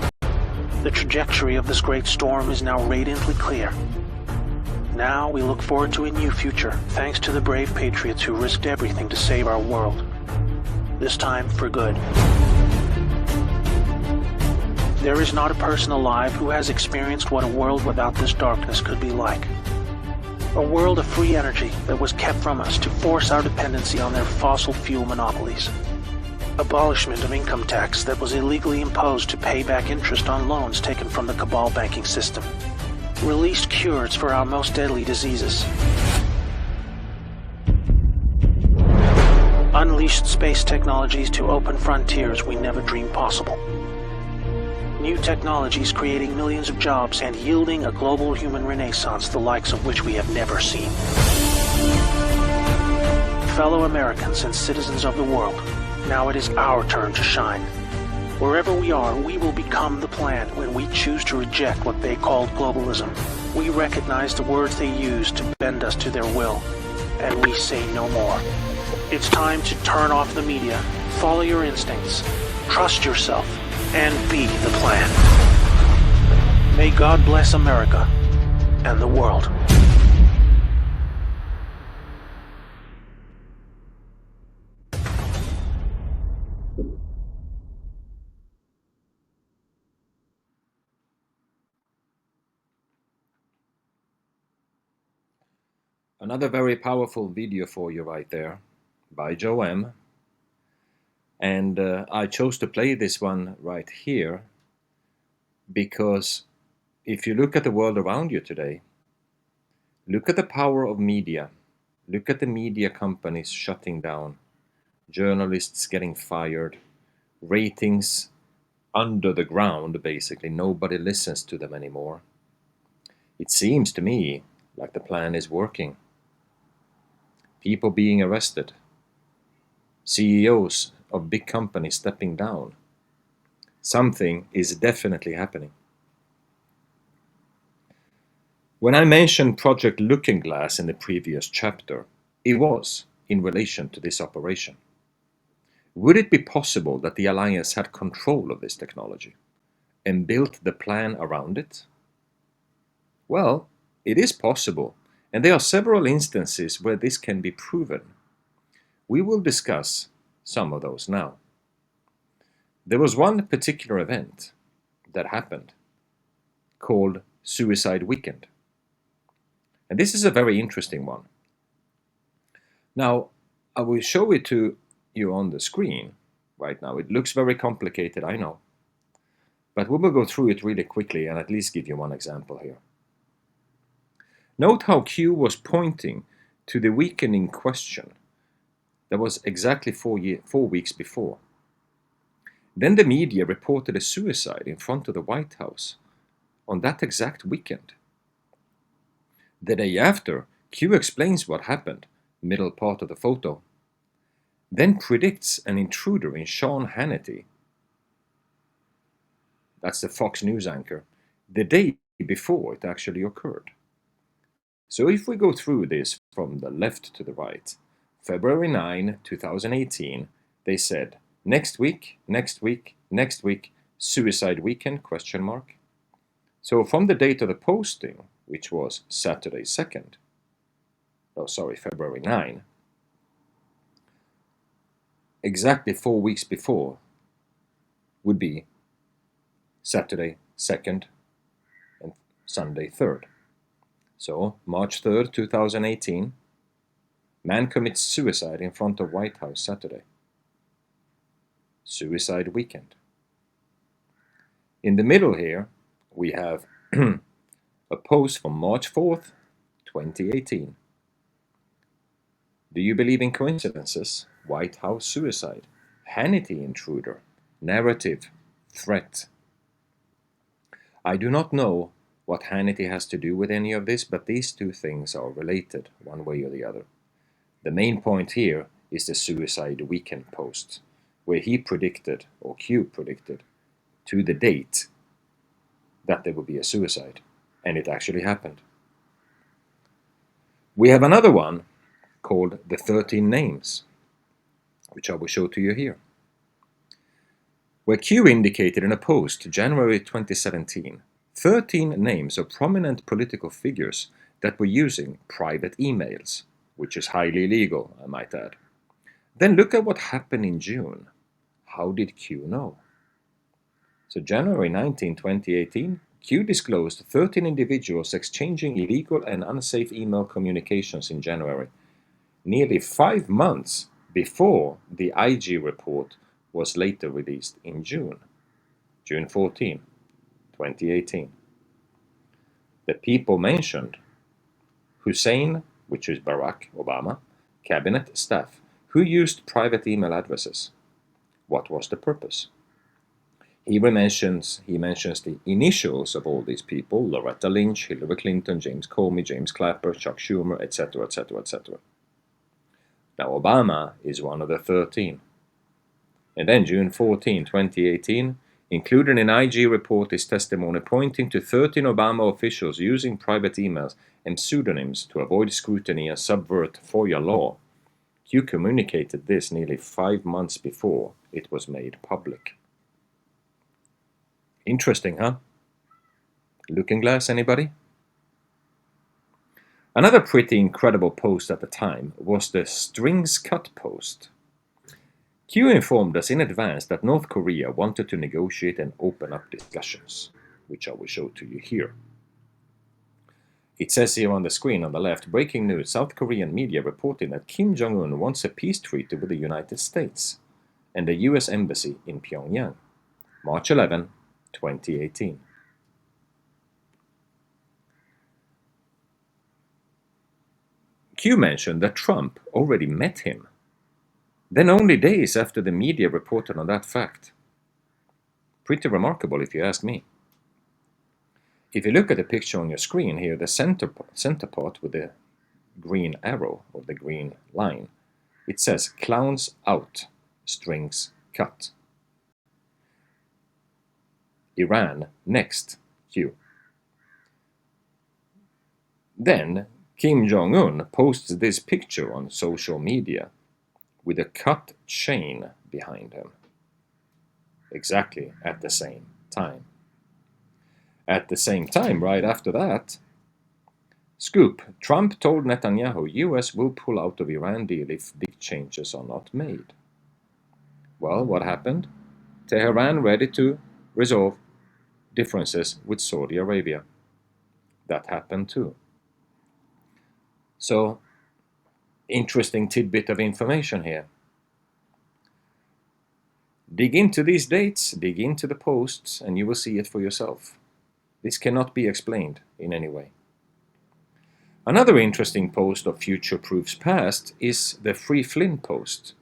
The trajectory of this great storm is now radiantly clear. Now we look forward to a new future, thanks to the brave patriots who risked everything to save our world. This time for good. There is not a person alive who has experienced what a world without this darkness could be like. A world of free energy that was kept from us to force our dependency on their fossil fuel monopolies. Abolishment of income tax that was illegally imposed to pay back interest on loans taken from the cabal banking system. Released cures for our most deadly diseases. Unleashed space technologies to open frontiers we never dreamed possible. New technologies creating millions of jobs and yielding a global human renaissance the likes of which we have never seen. Fellow Americans and citizens of the world, now it is our turn to shine. Wherever we are, we will become the plan when we choose to reject what they called globalism. We recognize the words they use to bend us to their will, and we say no more. It's time to turn off the media, follow your instincts, trust yourself, and be the plan. May God bless America and the world. Another very powerful video for you right there by Joe M. And I chose to play this one right here because if you look at the world around you today, look at the power of media. Look at the media companies shutting down, journalists getting fired, ratings under the ground, basically. Nobody listens to them anymore. It seems to me like the plan is working. People being arrested, CEOs of big companies stepping down. Something is definitely happening. When I mentioned Project Looking Glass in the previous chapter, it was in relation to this operation. Would it be possible that the Alliance had control of this technology and built the plan around it? Well, it is possible, and there are several instances where this can be proven. We will discuss some of those now. There was one particular event that happened called Suicide Weekend. And this is a very interesting one. Now, I will show it to you on the screen right now. It looks very complicated, I know. But we will go through it really quickly and at least give you one example here. Note how Q was pointing to the weekend in question. That was exactly 4 weeks before. Then the media reported a suicide in front of the White House on that exact weekend. The day after, Q explains what happened, middle part of the photo, then predicts an intruder in Sean Hannity, that's the Fox News anchor, the day before it actually occurred. So if we go through this from the left to the right, February 9, 2018, they said, next week, suicide weekend, ? So from the date of the posting, which was Saturday 2nd, February 9, exactly 4 weeks before would be Saturday 2nd and Sunday 3rd. So March 3rd, 2018, man commits suicide in front of White House Saturday. Suicide weekend. In the middle here, we have a post from March 4th, 2018. Do you believe in coincidences? White House suicide. Hannity intruder. Narrative. Threat. I do not know what Hannity has to do with any of this, but these two things are related one way or the other. The main point here is the suicide weekend post, where he predicted, or Q predicted, to the date that there would be a suicide, and it actually happened. We have another one called the 13 names, which I will show to you here, where Q indicated in a post January 2017 13 names of prominent political figures that were using private emails, which is highly illegal, I might add. Then look at what happened in June. How did Q know? So January 19, 2018, Q disclosed 13 individuals exchanging illegal and unsafe email communications in January, nearly 5 months before the IG report was later released in June 14, 2018. The people mentioned: Hussein, which is Barack Obama, cabinet staff, who used private email addresses. What was the purpose? He mentions the initials of all these people: Loretta Lynch, Hillary Clinton, James Comey, James Clapper, Chuck Schumer, etc., etc., etc. Now Obama is one of the 13. And then June 14, 2018, included in IG report is testimony pointing to 13 Obama officials using private emails and pseudonyms to avoid scrutiny and subvert FOIA law. Q communicated this nearly 5 months before it was made public. Interesting, huh? Looking glass, anybody? Another pretty incredible post at the time was the strings cut post. Q informed us in advance that North Korea wanted to negotiate and open up discussions, which I will show to you here. It says here on the screen on the left, breaking news, South Korean media reporting that Kim Jong-un wants a peace treaty with the United States and the US Embassy in Pyongyang, March 11, 2018. Q mentioned that Trump already met him, then only days after the media reported on that fact. Pretty remarkable if you ask me. If you look at the picture on your screen here, the center part with the green arrow or the green line, it says clowns out, strings cut. Iran next, Q. Then Kim Jong-un posts this picture on social media with a cut chain behind him. Exactly at the same time. At the same time, right after that, scoop, Trump told Netanyahu US will pull out of Iran deal if big changes are not made. Well, what happened? Tehran ready to resolve differences with Saudi Arabia. That happened too. So, interesting tidbit of information here. Dig into these dates, dig into the posts, and you will see it for yourself. This cannot be explained in any way. Another interesting post of Future Proofs Past is the Free Flynn post.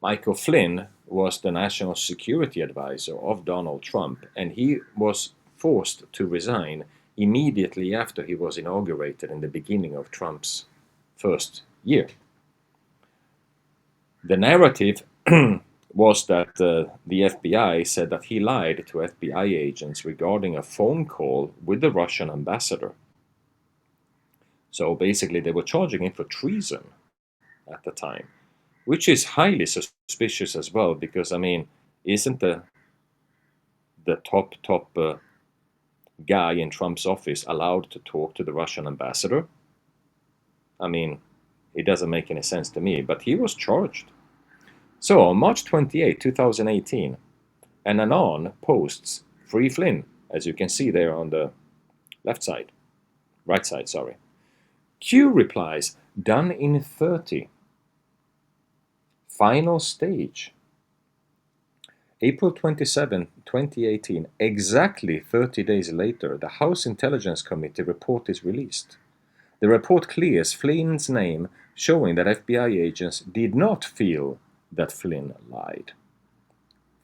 Michael Flynn was the national security advisor of Donald Trump, and he was forced to resign immediately after he was inaugurated in the beginning of Trump's first year. The narrative was that the FBI said that he lied to FBI agents regarding a phone call with the Russian ambassador. So basically they were charging him for treason at the time, which is highly suspicious as well, because, I mean, isn't the top guy in Trump's office allowed to talk to the Russian ambassador? I mean, it doesn't make any sense to me, but he was charged. So on March 28, 2018, an Anon posts Free Flynn, as you can see there on the right side, sorry. Q replies, done in 30. Final stage. April 27, 2018, exactly 30 days later, the House Intelligence Committee report is released. The report clears Flynn's name, showing that FBI agents did not feel that Flynn lied.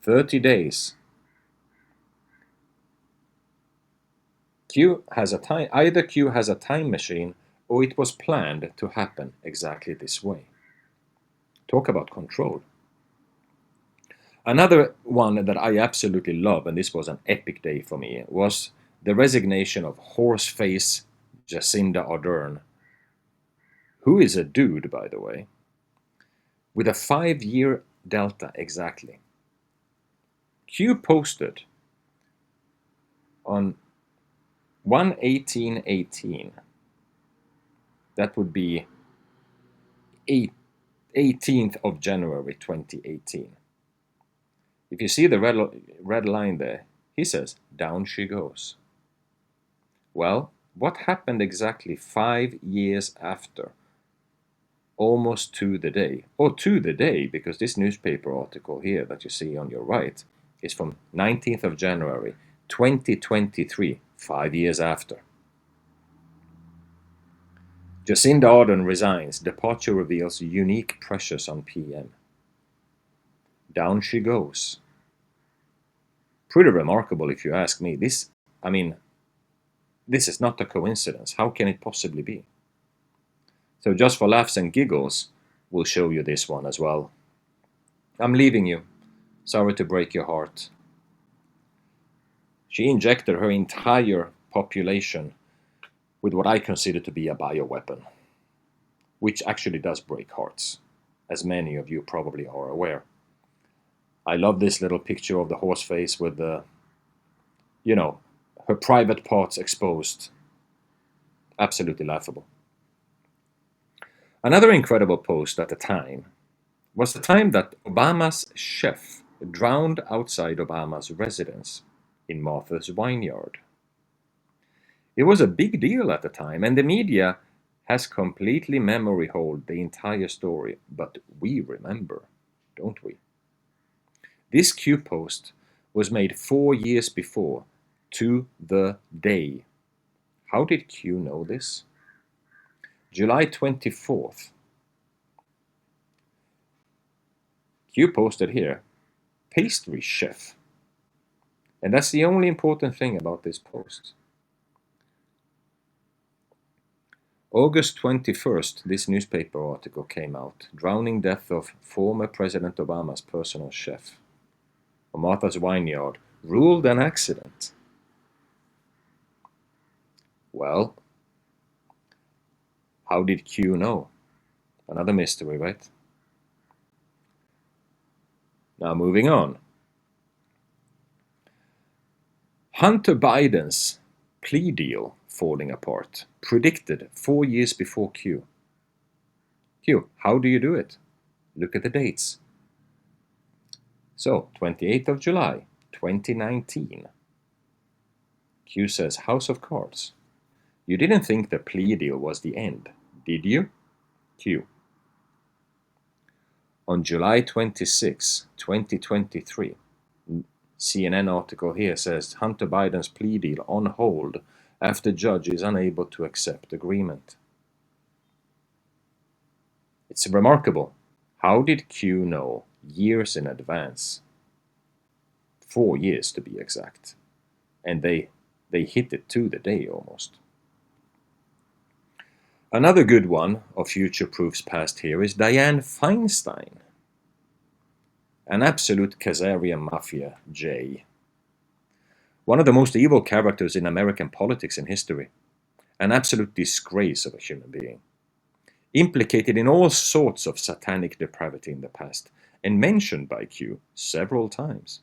30 days. Either Q has a time machine or it was planned to happen exactly this way. Talk about control. Another one that I absolutely love, and this was an epic day for me, was the resignation of horseface Jacinda Ardern, who is a dude, by the way, with a 5-year delta exactly. Q posted on 1/18/18, that would be 18th of January 2018. If you see the red line there, he says, down she goes. Well, what happened exactly 5 years after? Almost to the day, or to the day, because this newspaper article here that you see on your right is from 19th of January 2023, 5 years after. Jacinda Ardern resigns, departure reveals unique pressures on PM. Down she goes. Pretty remarkable if you ask me. This is not a coincidence. How can it possibly be? So just for laughs and giggles, we'll show you this one as well. I'm leaving you. Sorry to break your heart. She injected her entire population with what I consider to be a bioweapon, which actually does break hearts, as many of you probably are aware. I love this little picture of the horse face with the, her private parts exposed. Absolutely laughable. Another incredible post at the time was the time that Obama's chef drowned outside Obama's residence in Martha's Vineyard. It was a big deal at the time, and the media has completely memory hold the entire story, but we remember, don't we? This Q post was made 4 years before, to the day. How did Q know this? July 24th. Q posted here, pastry chef. And that's the only important thing about this post. August 21st, this newspaper article came out, drowning death of former President Obama's personal chef. Martha's Vineyard ruled an accident. Well, how did Q know? Another mystery, right? Now moving on. Hunter Biden's plea deal falling apart, predicted 4 years before Q. Q, how do you do it? Look at the dates. So, 28th of July, 2019. Q says, House of Cards. You didn't think the plea deal was the end, did you? Q. On July 26, 2023, CNN article here says Hunter Biden's plea deal on hold after judge is unable to accept agreement. It's remarkable. How did Q know years in advance? 4 years to be exact. And they hit it to the day almost. Another good one of future proofs past here is Dianne Feinstein. An absolute Khazarian mafia J. One of the most evil characters in American politics in history. An absolute disgrace of a human being. Implicated in all sorts of satanic depravity in the past, and mentioned by Q several times.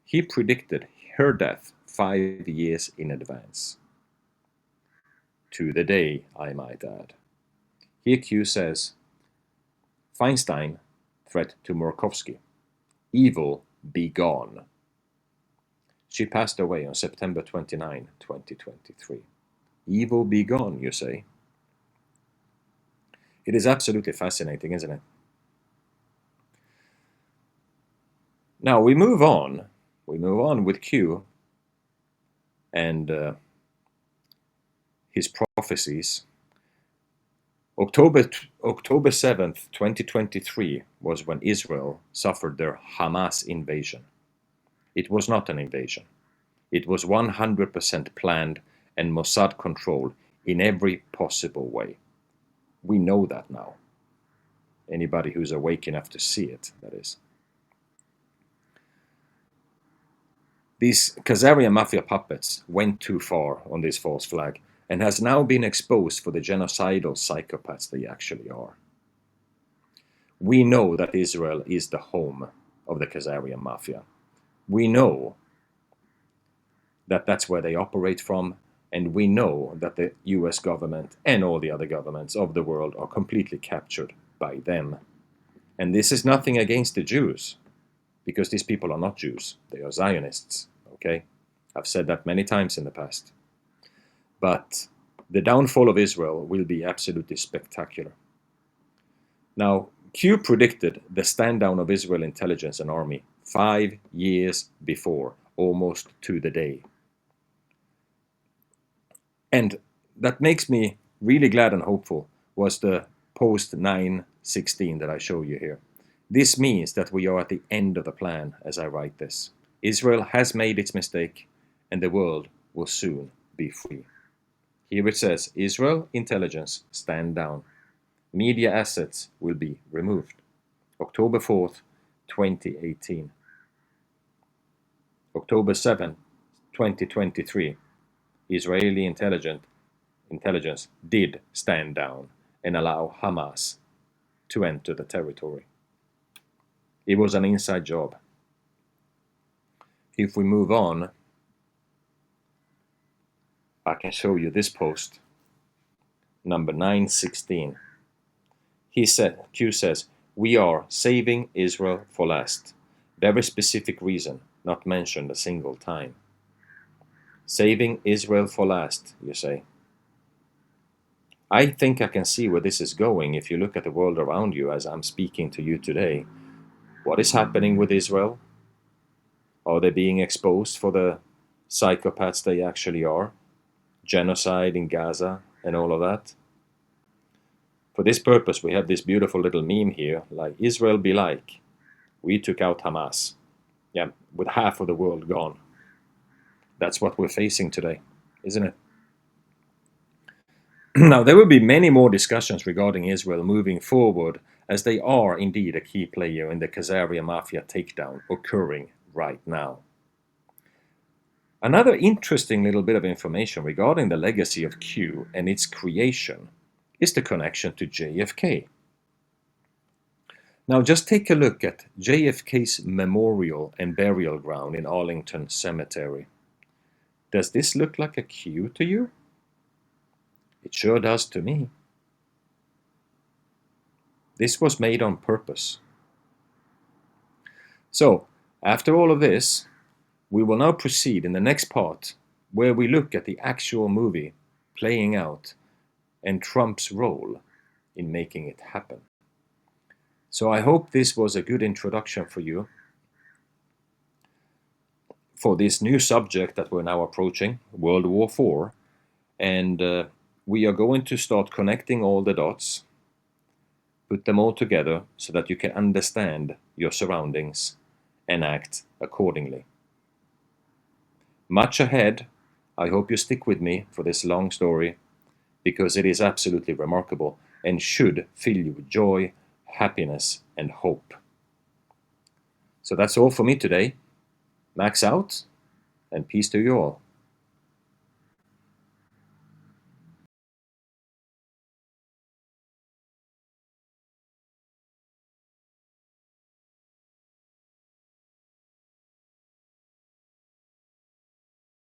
He predicted her death 5 years in advance. To the day, I might add. Here Q says, Feinstein, threat to Murkowski. Evil, be gone. She passed away on September 29, 2023. Evil be gone, you say? It is absolutely fascinating, isn't it? Now we move on. We move on with Q and his prophecies. October 7th, 2023 was when Israel suffered their Hamas invasion. It was not an invasion. It was 100% planned and Mossad controlled in every possible way. We know that now. Anybody who's awake enough to see it, that is. These Khazarian mafia puppets went too far on this false flag and has now been exposed for the genocidal psychopaths they actually are. We know that Israel is the home of the Khazarian mafia. We know that that's where they operate from, and we know that the US government and all the other governments of the world are completely captured by them. And this is nothing against the Jews, because these people are not Jews. They are Zionists, okay? I've said that many times in the past. But the downfall of Israel will be absolutely spectacular. Now, Q predicted the stand down of Israel intelligence and army 5 years before, almost to the day. And that makes me really glad and hopeful was the post 9:16 that I show you here. This means that we are at the end of the plan as I write this. Israel has made its mistake and the world will soon be free. Here it says, Israel intelligence stand down. Media assets will be removed. October 4th, 2018. October 7th, 2023. Israeli intelligence did stand down and allow Hamas to enter the territory. It was an inside job. If we move on, I can show you this post, number 916. Q says, we are saving Israel for last. Very specific reason, not mentioned a single time. Saving Israel for last, you say. I think I can see where this is going if you look at the world around you as I'm speaking to you today. What is happening with Israel? Are they being exposed for the psychopaths they actually are? Genocide in Gaza and all of that? For this purpose, we have this beautiful little meme here, like Israel be like, we took out Hamas. Yeah, with half of the world gone. That's what we're facing today, isn't it? Now, there will be many more discussions regarding Israel moving forward, as they are indeed a key player in the Khazaria Mafia takedown occurring right now. Another interesting little bit of information regarding the legacy of Q and its creation is the connection to JFK. Now just take a look at JFK's memorial and burial ground in Arlington Cemetery. Does this look like a Q to you? It sure does to me. This was made on purpose. So, after all of this, we will now proceed in the next part where we look at the actual movie playing out and Trump's role in making it happen. So I hope this was a good introduction for you for this new subject that we're now approaching, World War IV. And we are going to start connecting all the dots, put them all together so that you can understand your surroundings and act accordingly. Much ahead. I hope you stick with me for this long story, because it is absolutely remarkable and should fill you with joy, happiness, and hope. So that's all for me today. Max out, and peace to you all.